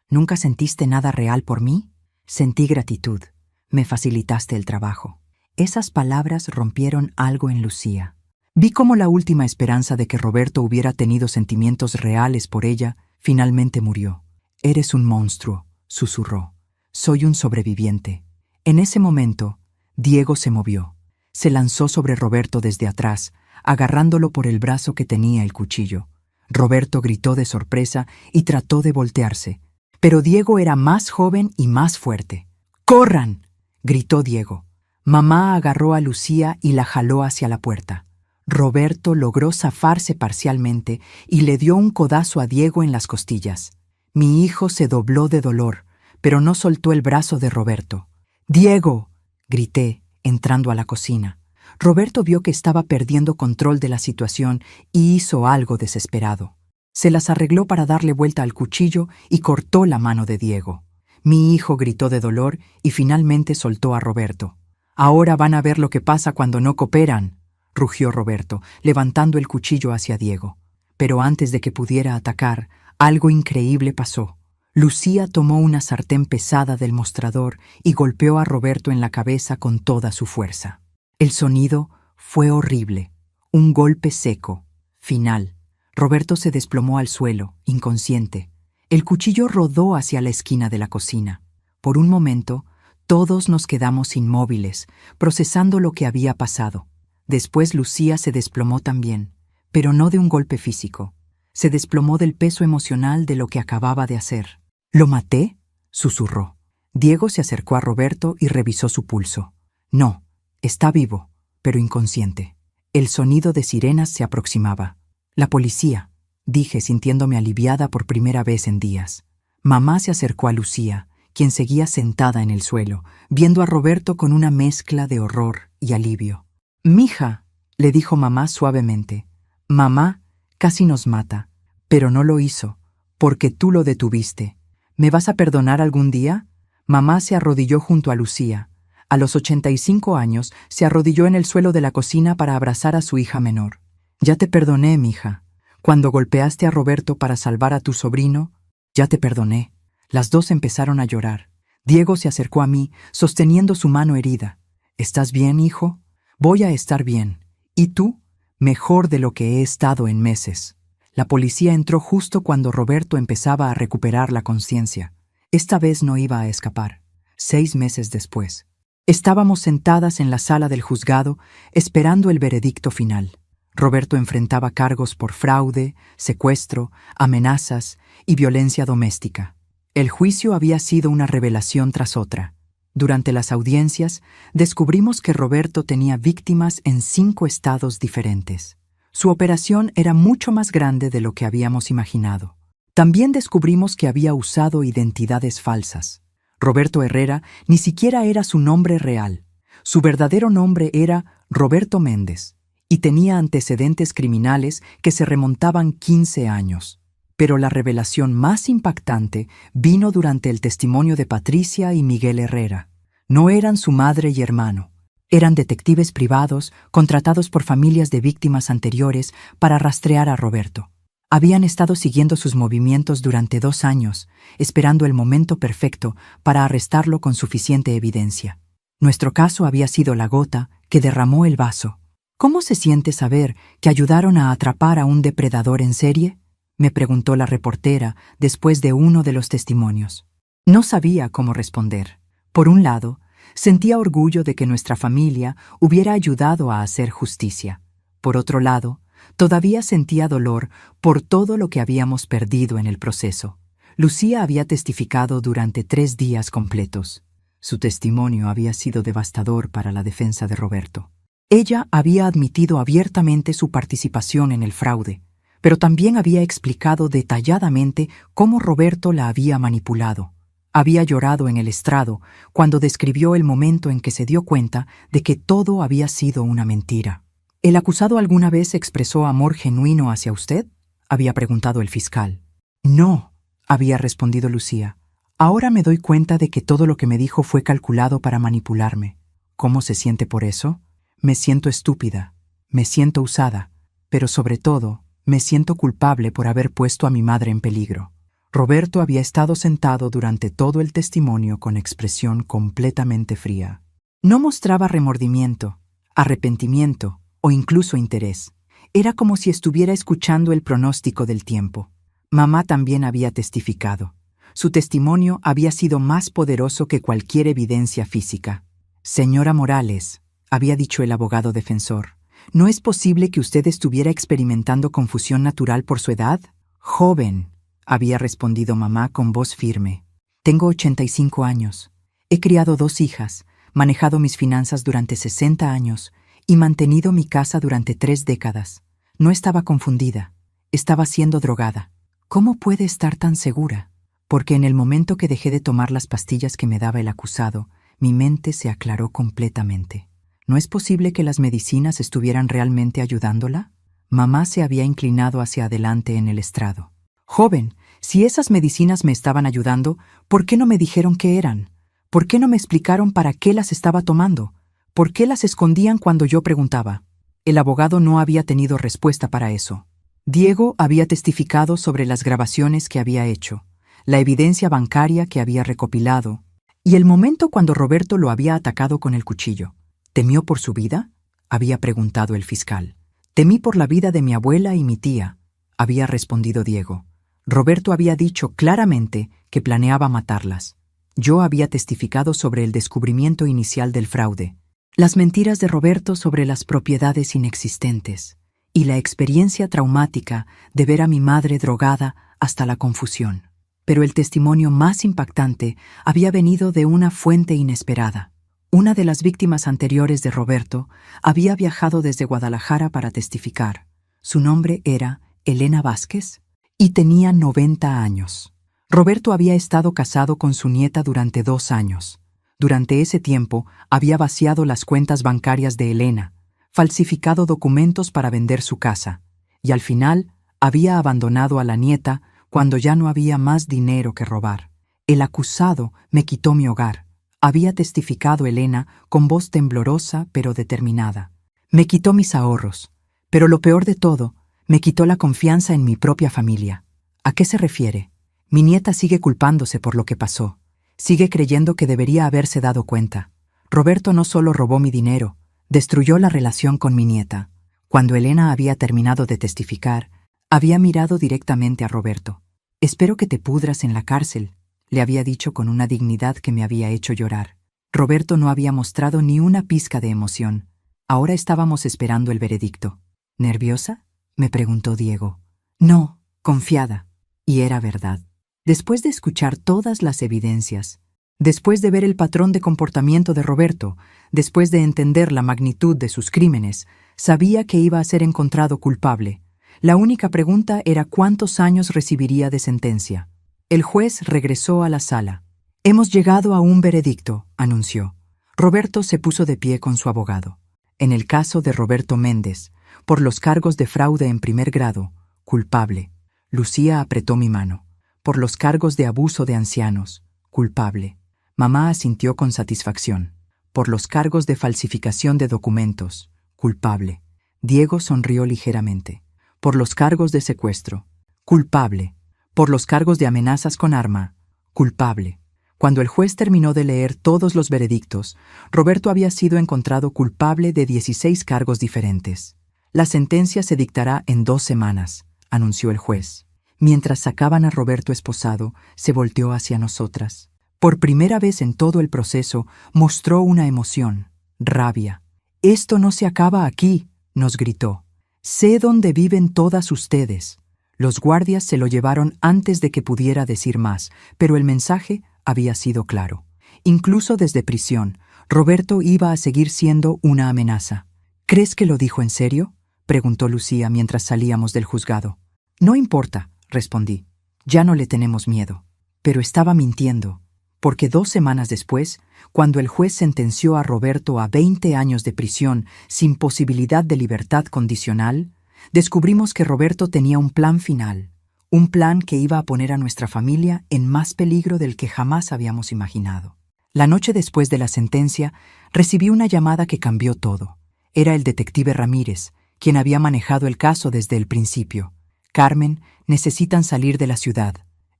¿Nunca sentiste nada real por mí? Sentí gratitud. Me facilitaste el trabajo. Esas palabras rompieron algo en Lucía. Vi cómo la última esperanza de que Roberto hubiera tenido sentimientos reales por ella finalmente murió. Eres un monstruo, susurró. Soy un sobreviviente. En ese momento, Diego se movió. Se lanzó sobre Roberto desde atrás, agarrándolo por el brazo que tenía el cuchillo. Roberto gritó de sorpresa y trató de voltearse, pero Diego era más joven y más fuerte. ¡Corran!, gritó Diego. Mamá agarró a Lucía y la jaló hacia la puerta. Roberto logró zafarse parcialmente y le dio un codazo a Diego en las costillas. Mi hijo se dobló de dolor, pero no soltó el brazo de Roberto. ¡Diego!, grité, entrando a la cocina. Roberto vio que estaba perdiendo control de la situación y hizo algo desesperado. Se las arregló para darle vuelta al cuchillo y cortó la mano de Diego. Mi hijo gritó de dolor y finalmente soltó a Roberto. «Ahora van a ver lo que pasa cuando no cooperan», rugió Roberto, levantando el cuchillo hacia Diego. Pero antes de que pudiera atacar, algo increíble pasó. Lucía tomó una sartén pesada del mostrador y golpeó a Roberto en la cabeza con toda su fuerza. El sonido fue horrible, un golpe seco, final. Roberto se desplomó al suelo, inconsciente. El cuchillo rodó hacia la esquina de la cocina. Por un momento, todos nos quedamos inmóviles, procesando lo que había pasado. Después Lucía se desplomó también, pero no de un golpe físico. Se desplomó del peso emocional de lo que acababa de hacer. «¿Lo maté?», susurró. Diego se acercó a Roberto y revisó su pulso. «No. Está vivo, pero inconsciente». El sonido de sirenas se aproximaba. «La policía», dije, sintiéndome aliviada por primera vez en días. Mamá se acercó a Lucía, quien seguía sentada en el suelo, viendo a Roberto con una mezcla de horror y alivio. «Mija», le dijo mamá suavemente. «Mamá casi nos mata, pero no lo hizo, porque tú lo detuviste. ¿Me vas a perdonar algún día?». Mamá se arrodilló junto a Lucía. A los 85 años, se arrodilló en el suelo de la cocina para abrazar a su hija menor. «Ya te perdoné, mija. Cuando golpeaste a Roberto para salvar a tu sobrino, ya te perdoné». Las dos empezaron a llorar. Diego se acercó a mí, sosteniendo su mano herida. «¿Estás bien, hijo?». «Voy a estar bien. ¿Y tú?». «Mejor de lo que he estado en meses». La policía entró justo cuando Roberto empezaba a recuperar la conciencia. Esta vez no iba a escapar. 6 meses después. Estábamos sentadas en la sala del juzgado, esperando el veredicto final. Roberto enfrentaba cargos por fraude, secuestro, amenazas y violencia doméstica. El juicio había sido una revelación tras otra. Durante las audiencias, descubrimos que Roberto tenía víctimas en 5 estados diferentes. Su operación era mucho más grande de lo que habíamos imaginado. También descubrimos que había usado identidades falsas. Roberto Herrera ni siquiera era su nombre real. Su verdadero nombre era Roberto Méndez y tenía antecedentes criminales que se remontaban 15 años. Pero la revelación más impactante vino durante el testimonio de Patricia y Miguel Herrera. No eran su madre y hermano. Eran detectives privados contratados por familias de víctimas anteriores para rastrear a Roberto. Habían estado siguiendo sus movimientos durante 2 años, esperando el momento perfecto para arrestarlo con suficiente evidencia. Nuestro caso había sido la gota que derramó el vaso. «¿Cómo se siente saber que ayudaron a atrapar a un depredador en serie?», me preguntó la reportera después de uno de los testimonios. No sabía cómo responder. Por un lado, sentía orgullo de que nuestra familia hubiera ayudado a hacer justicia. Por otro lado, todavía sentía dolor por todo lo que habíamos perdido en el proceso. Lucía había testificado durante 3 días completos. Su testimonio había sido devastador para la defensa de Roberto. Ella había admitido abiertamente su participación en el fraude, pero también había explicado detalladamente cómo Roberto la había manipulado. Había llorado en el estrado cuando describió el momento en que se dio cuenta de que todo había sido una mentira. ¿El acusado alguna vez expresó amor genuino hacia usted?, había preguntado el fiscal. No, había respondido Lucía. Ahora me doy cuenta de que todo lo que me dijo fue calculado para manipularme. ¿Cómo se siente por eso? Me siento estúpida, me siento usada, pero sobre todo, Me siento culpable por haber puesto a mi madre en peligro. Roberto había estado sentado durante todo el testimonio con expresión completamente fría. No mostraba remordimiento, arrepentimiento o incluso interés. Era como si estuviera escuchando el pronóstico del tiempo. Mamá también había testificado. Su testimonio había sido más poderoso que cualquier evidencia física. Señora Morales, había dicho el abogado defensor, ¿no es posible que usted estuviera experimentando confusión natural por su edad? Joven, había respondido mamá con voz firme. Tengo 85 años. He criado 2 hijas, manejado mis finanzas durante 60 años y mantenido mi casa durante 3 décadas. No estaba confundida. Estaba siendo drogada. ¿Cómo puede estar tan segura? Porque en el momento que dejé de tomar las pastillas que me daba el acusado, mi mente se aclaró completamente. ¿No es posible que las medicinas estuvieran realmente ayudándola? Mamá se había inclinado hacia adelante en el estrado. Joven, si esas medicinas me estaban ayudando, ¿por qué no me dijeron qué eran? ¿Por qué no me explicaron para qué las estaba tomando? ¿Por qué las escondían cuando yo preguntaba? El abogado no había tenido respuesta para eso. Diego había testificado sobre las grabaciones que había hecho, la evidencia bancaria que había recopilado, y el momento cuando Roberto lo había atacado con el cuchillo. ¿Temió por su vida?, había preguntado el fiscal. Temí por la vida de mi abuela y mi tía, había respondido Diego. Roberto había dicho claramente que planeaba matarlas. Yo había testificado sobre el descubrimiento inicial del fraude, las mentiras de Roberto sobre las propiedades inexistentes y la experiencia traumática de ver a mi madre drogada hasta la confusión. Pero el testimonio más impactante había venido de una fuente inesperada. Una de las víctimas anteriores de Roberto había viajado desde Guadalajara para testificar. Su nombre era Elena Vázquez y tenía 90 años. Roberto había estado casado con su nieta durante 2 años. Durante ese tiempo había vaciado las cuentas bancarias de Elena, falsificado documentos para vender su casa, y al final había abandonado a la nieta cuando ya no había más dinero que robar. El acusado me quitó mi hogar, había testificado Elena con voz temblorosa pero determinada. Me quitó mis ahorros, pero lo peor de todo, me quitó la confianza en mi propia familia. ¿A qué se refiere? Mi nieta sigue culpándose por lo que pasó. Sigue creyendo que debería haberse dado cuenta. Roberto no solo robó mi dinero, destruyó la relación con mi nieta. Cuando Elena había terminado de testificar, había mirado directamente a Roberto. Espero que te pudras en la cárcel, le había dicho con una dignidad que me había hecho llorar. Roberto no había mostrado ni una pizca de emoción. Ahora estábamos esperando el veredicto. ¿Nerviosa?, me preguntó Diego. No, confiada. Y era verdad. Después de escuchar todas las evidencias, después de ver el patrón de comportamiento de Roberto, después de entender la magnitud de sus crímenes, sabía que iba a ser encontrado culpable. La única pregunta era cuántos años recibiría de sentencia. El juez regresó a la sala. Hemos llegado a un veredicto, anunció. Roberto se puso de pie con su abogado. En el caso de Roberto Méndez, por los cargos de fraude en primer grado, culpable. Lucía apretó mi mano. Por los cargos de abuso de ancianos, culpable. Mamá asintió con satisfacción. Por los cargos de falsificación de documentos, culpable. Diego sonrió ligeramente. Por los cargos de secuestro, culpable. Por los cargos de amenazas con arma, culpable. Cuando el juez terminó de leer todos los veredictos, Roberto había sido encontrado culpable de 16 cargos diferentes. La sentencia se dictará en 2 semanas, anunció el juez. Mientras sacaban a Roberto esposado, se volteó hacia nosotras. Por primera vez en todo el proceso, mostró una emoción, rabia. «Esto no se acaba aquí», nos gritó. «Sé dónde viven todas ustedes». Los guardias se lo llevaron antes de que pudiera decir más, pero el mensaje había sido claro. Incluso desde prisión, Roberto iba a seguir siendo una amenaza. «¿Crees que lo dijo en serio?», preguntó Lucía mientras salíamos del juzgado. «No importa», respondí. «Ya no le tenemos miedo». Pero estaba mintiendo, porque 2 semanas después, cuando el juez sentenció a Roberto a 20 años de prisión sin posibilidad de libertad condicional, descubrimos que Roberto tenía un plan final, un plan que iba a poner a nuestra familia en más peligro del que jamás habíamos imaginado. La noche después de la sentencia, recibí una llamada que cambió todo. Era el detective Ramírez, quien había manejado el caso desde el principio. Carmen, necesitan salir de la ciudad.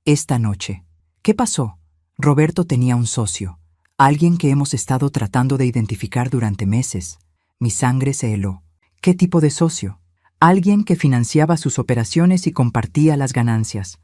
Esta noche. ¿Qué pasó? Roberto tenía un socio, alguien que hemos estado tratando de identificar durante meses. Mi sangre se heló. ¿Qué tipo de socio? Alguien que financiaba sus operaciones y compartía las ganancias.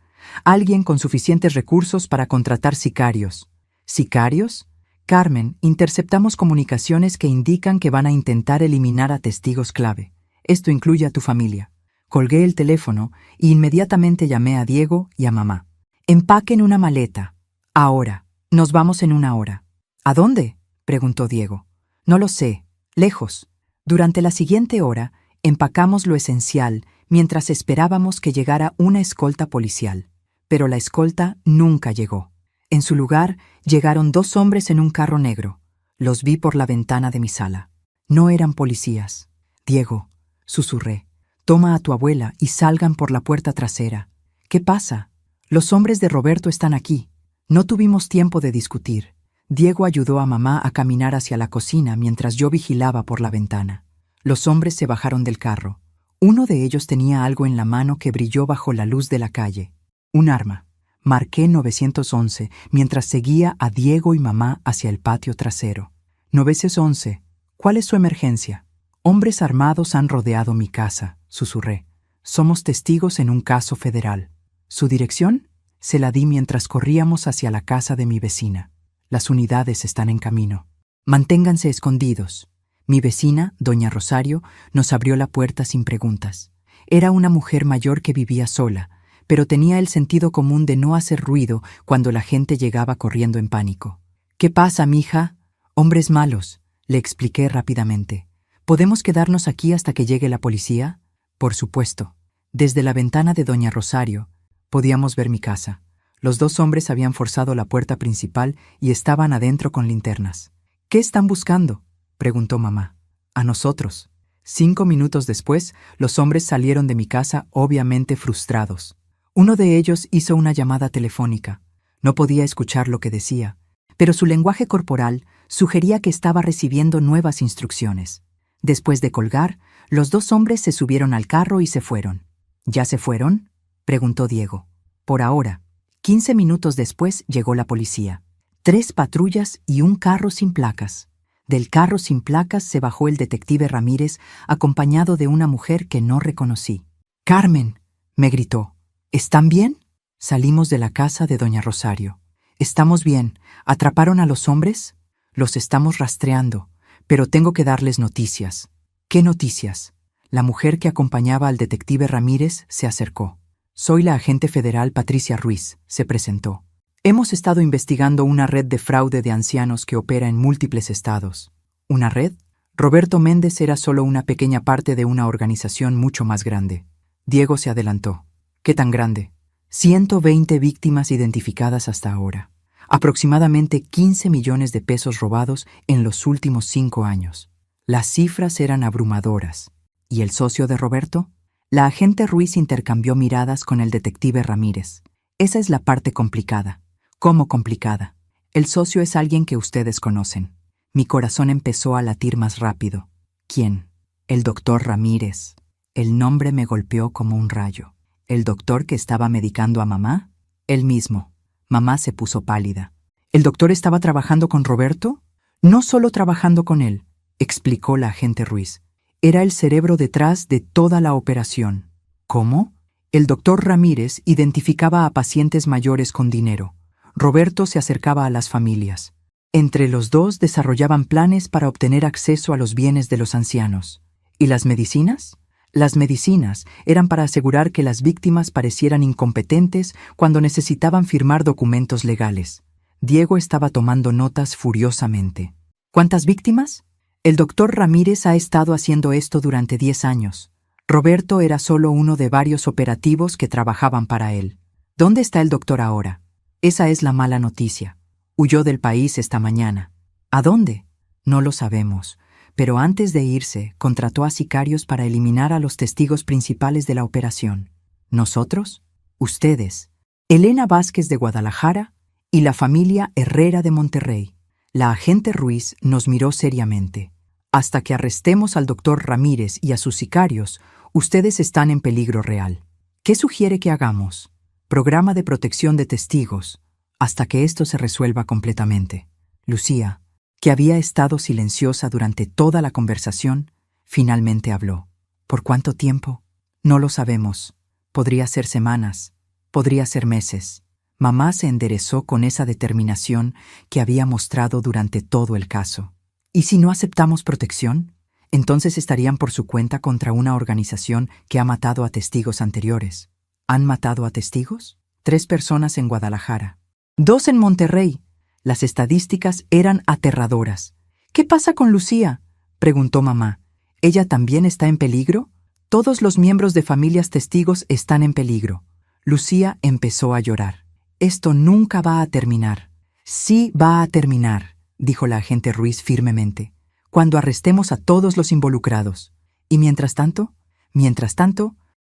Alguien con suficientes recursos para contratar sicarios. ¿Sicarios? Carmen, interceptamos comunicaciones que indican que van a intentar eliminar a testigos clave. Esto incluye a tu familia. Colgué el teléfono e inmediatamente llamé a Diego y a mamá. Empaquen una maleta. Ahora. Nos vamos en 1 hora. ¿A dónde? Preguntó Diego. No lo sé. Lejos. Durante la siguiente hora, empacamos lo esencial mientras esperábamos que llegara una escolta policial. Pero la escolta nunca llegó. En su lugar, llegaron 2 hombres en un carro negro. Los vi por la ventana de mi sala. No eran policías. Diego, susurré, toma a tu abuela y salgan por la puerta trasera. ¿Qué pasa? Los hombres de Roberto están aquí. No tuvimos tiempo de discutir. Diego ayudó a mamá a caminar hacia la cocina mientras yo vigilaba por la ventana. Los hombres se bajaron del carro. Uno de ellos tenía algo en la mano que brilló bajo la luz de la calle. Un arma. Marqué 911 mientras seguía a Diego y mamá hacia el patio trasero. 911. ¿Cuál es su emergencia? Hombres armados han rodeado mi casa, susurré. Somos testigos en un caso federal. ¿Su dirección? Se la di mientras corríamos hacia la casa de mi vecina. Las unidades están en camino. Manténganse escondidos. Mi vecina, doña Rosario, nos abrió la puerta sin preguntas. Era una mujer mayor que vivía sola, pero tenía el sentido común de no hacer ruido cuando la gente llegaba corriendo en pánico. ¿Qué pasa, mija? Hombres malos, le expliqué rápidamente. ¿Podemos quedarnos aquí hasta que llegue la policía? Por supuesto. Desde la ventana de doña Rosario podíamos ver mi casa. Los 2 hombres habían forzado la puerta principal y estaban adentro con linternas. ¿Qué están buscando?, preguntó mamá. A nosotros. 5 minutos después, los hombres salieron de mi casa obviamente frustrados. Uno de ellos hizo una llamada telefónica. No podía escuchar lo que decía, pero su lenguaje corporal sugería que estaba recibiendo nuevas instrucciones. Después de colgar, los 2 hombres se subieron al carro y se fueron. ¿Ya se fueron?, preguntó Diego. Por ahora. 15 minutos después llegó la policía. 3 patrullas y un carro sin placas. Del carro sin placas se bajó el detective Ramírez, acompañado de una mujer que no reconocí. «Carmen», me gritó. «¿Están bien?» Salimos de la casa de doña Rosario. «Estamos bien. ¿Atraparon a los hombres?» «Los estamos rastreando, pero tengo que darles noticias». «¿Qué noticias?» La mujer que acompañaba al detective Ramírez se acercó. «Soy la agente federal Patricia Ruiz», se presentó. «Hemos estado investigando una red de fraude de ancianos que opera en múltiples estados». ¿Una red? Roberto Méndez era solo una pequeña parte de una organización mucho más grande. Diego se adelantó. ¿Qué tan grande? 120 víctimas identificadas hasta ahora. Aproximadamente 15 millones de pesos robados en los últimos 5 años. Las cifras eran abrumadoras. ¿Y el socio de Roberto? La agente Ruiz intercambió miradas con el detective Ramírez. Esa es la parte complicada. ¿Cómo complicada? El socio es alguien que ustedes conocen. Mi corazón empezó a latir más rápido. ¿Quién? El doctor Ramírez. El nombre me golpeó como un rayo. ¿El doctor que estaba medicando a mamá? Él mismo. Mamá se puso pálida. ¿El doctor estaba trabajando con Roberto? No solo trabajando con él, explicó la agente Ruiz. Era el cerebro detrás de toda la operación. ¿Cómo? El doctor Ramírez identificaba a pacientes mayores con dinero. Roberto se acercaba a las familias. Entre los 2 desarrollaban planes para obtener acceso a los bienes de los ancianos. ¿Y las medicinas? Las medicinas eran para asegurar que las víctimas parecieran incompetentes cuando necesitaban firmar documentos legales. Diego estaba tomando notas furiosamente. ¿Cuántas víctimas? El doctor Ramírez ha estado haciendo esto durante 10 años. Roberto era solo uno de varios operativos que trabajaban para él. ¿Dónde está el doctor ahora? Esa es la mala noticia. Huyó del país esta mañana. ¿A dónde? No lo sabemos, pero antes de irse, contrató a sicarios para eliminar a los testigos principales de la operación. ¿Nosotros? Ustedes. Elena Vázquez de Guadalajara y la familia Herrera de Monterrey. La agente Ruiz nos miró seriamente. Hasta que arrestemos al doctor Ramírez y a sus sicarios, ustedes están en peligro real. ¿Qué sugiere que hagamos? Programa de protección de testigos, hasta que esto se resuelva completamente. Lucía, que había estado silenciosa durante toda la conversación, finalmente habló. ¿Por cuánto tiempo? No lo sabemos. Podría ser semanas, podría ser meses. Mamá se enderezó con esa determinación que había mostrado durante todo el caso. ¿Y si no aceptamos protección? Entonces estarían por su cuenta contra una organización que ha matado a testigos anteriores. ¿Han matado a testigos? 3 personas en Guadalajara. 2 en Monterrey. Las estadísticas eran aterradoras. ¿Qué pasa con Lucía?, preguntó mamá. ¿Ella también está en peligro? Todos los miembros de familias testigos están en peligro. Lucía empezó a llorar. Esto nunca va a terminar. Sí va a terminar, dijo la agente Ruiz firmemente, cuando arrestemos a todos los involucrados. Y mientras tanto,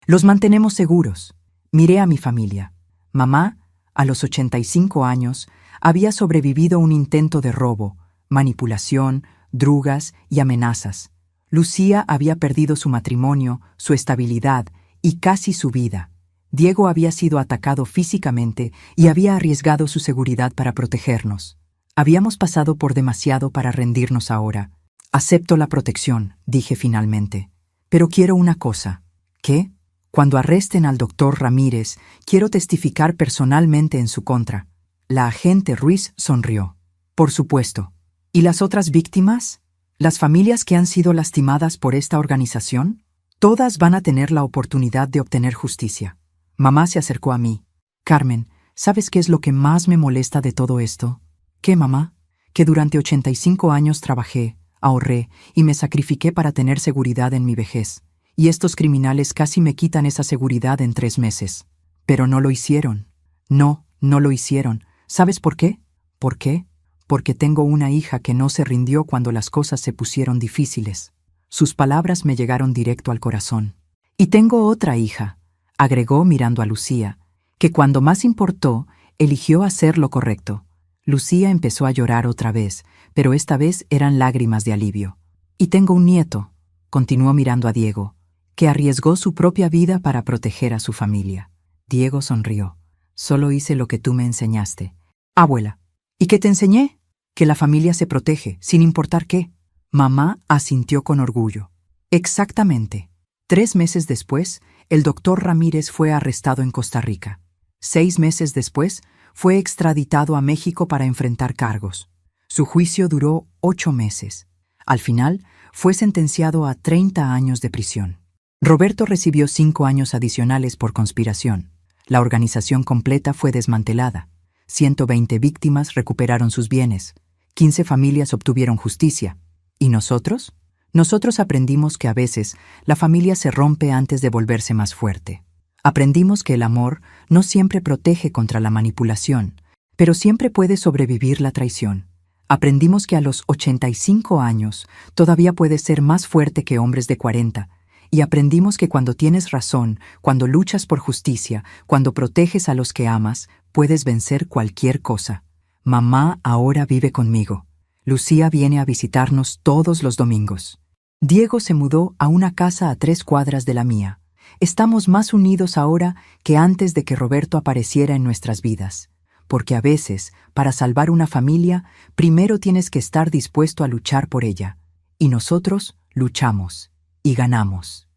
los mantenemos seguros. Miré a mi familia. Mamá, a los 85 años, había sobrevivido a un intento de robo, manipulación, drogas y amenazas. Lucía había perdido su matrimonio, su estabilidad y casi su vida. Diego había sido atacado físicamente y había arriesgado su seguridad para protegernos. Habíamos pasado por demasiado para rendirnos ahora. Acepto la protección, dije finalmente. Pero quiero una cosa. ¿Qué? Cuando arresten al doctor Ramírez, quiero testificar personalmente en su contra. La agente Ruiz sonrió. Por supuesto. ¿Y las otras víctimas? ¿Las familias que han sido lastimadas por esta organización? Todas van a tener la oportunidad de obtener justicia. Mamá se acercó a mí. Carmen, ¿sabes qué es lo que más me molesta de todo esto? ¿Qué, mamá? Que durante 85 años trabajé, ahorré y me sacrifiqué para tener seguridad en mi vejez. Y estos criminales casi me quitan esa seguridad en 3 meses. Pero no lo hicieron. No lo hicieron. ¿Sabes por qué? ¿Por qué? Porque tengo una hija que no se rindió cuando las cosas se pusieron difíciles. Sus palabras me llegaron directo al corazón. Y tengo otra hija, agregó mirando a Lucía, que cuando más importó, eligió hacer lo correcto. Lucía empezó a llorar otra vez, pero esta vez eran lágrimas de alivio. Y tengo un nieto, continuó mirando a Diego, que arriesgó su propia vida para proteger a su familia. Diego sonrió. Solo hice lo que tú me enseñaste. Abuela, ¿y qué te enseñé? Que la familia se protege, sin importar qué. Mamá asintió con orgullo. Exactamente. 3 meses después, el doctor Ramírez fue arrestado en Costa Rica. 6 meses después, fue extraditado a México para enfrentar cargos. Su juicio duró 8 meses. Al final, fue sentenciado a 30 años de prisión. Roberto recibió 5 años adicionales por conspiración. La organización completa fue desmantelada. 120 víctimas recuperaron sus bienes. 15 familias obtuvieron justicia. ¿Y nosotros? Nosotros aprendimos que a veces la familia se rompe antes de volverse más fuerte. Aprendimos que el amor no siempre protege contra la manipulación, pero siempre puede sobrevivir la traición. Aprendimos que a los 85 años todavía puedes ser más fuerte que hombres de 40, y aprendimos que cuando tienes razón, cuando luchas por justicia, cuando proteges a los que amas, puedes vencer cualquier cosa. Mamá ahora vive conmigo. Lucía viene a visitarnos todos los domingos. Diego se mudó a una casa a 3 cuadras de la mía. Estamos más unidos ahora que antes de que Roberto apareciera en nuestras vidas. Porque a veces, para salvar una familia, primero tienes que estar dispuesto a luchar por ella. Y nosotros luchamos y ganamos.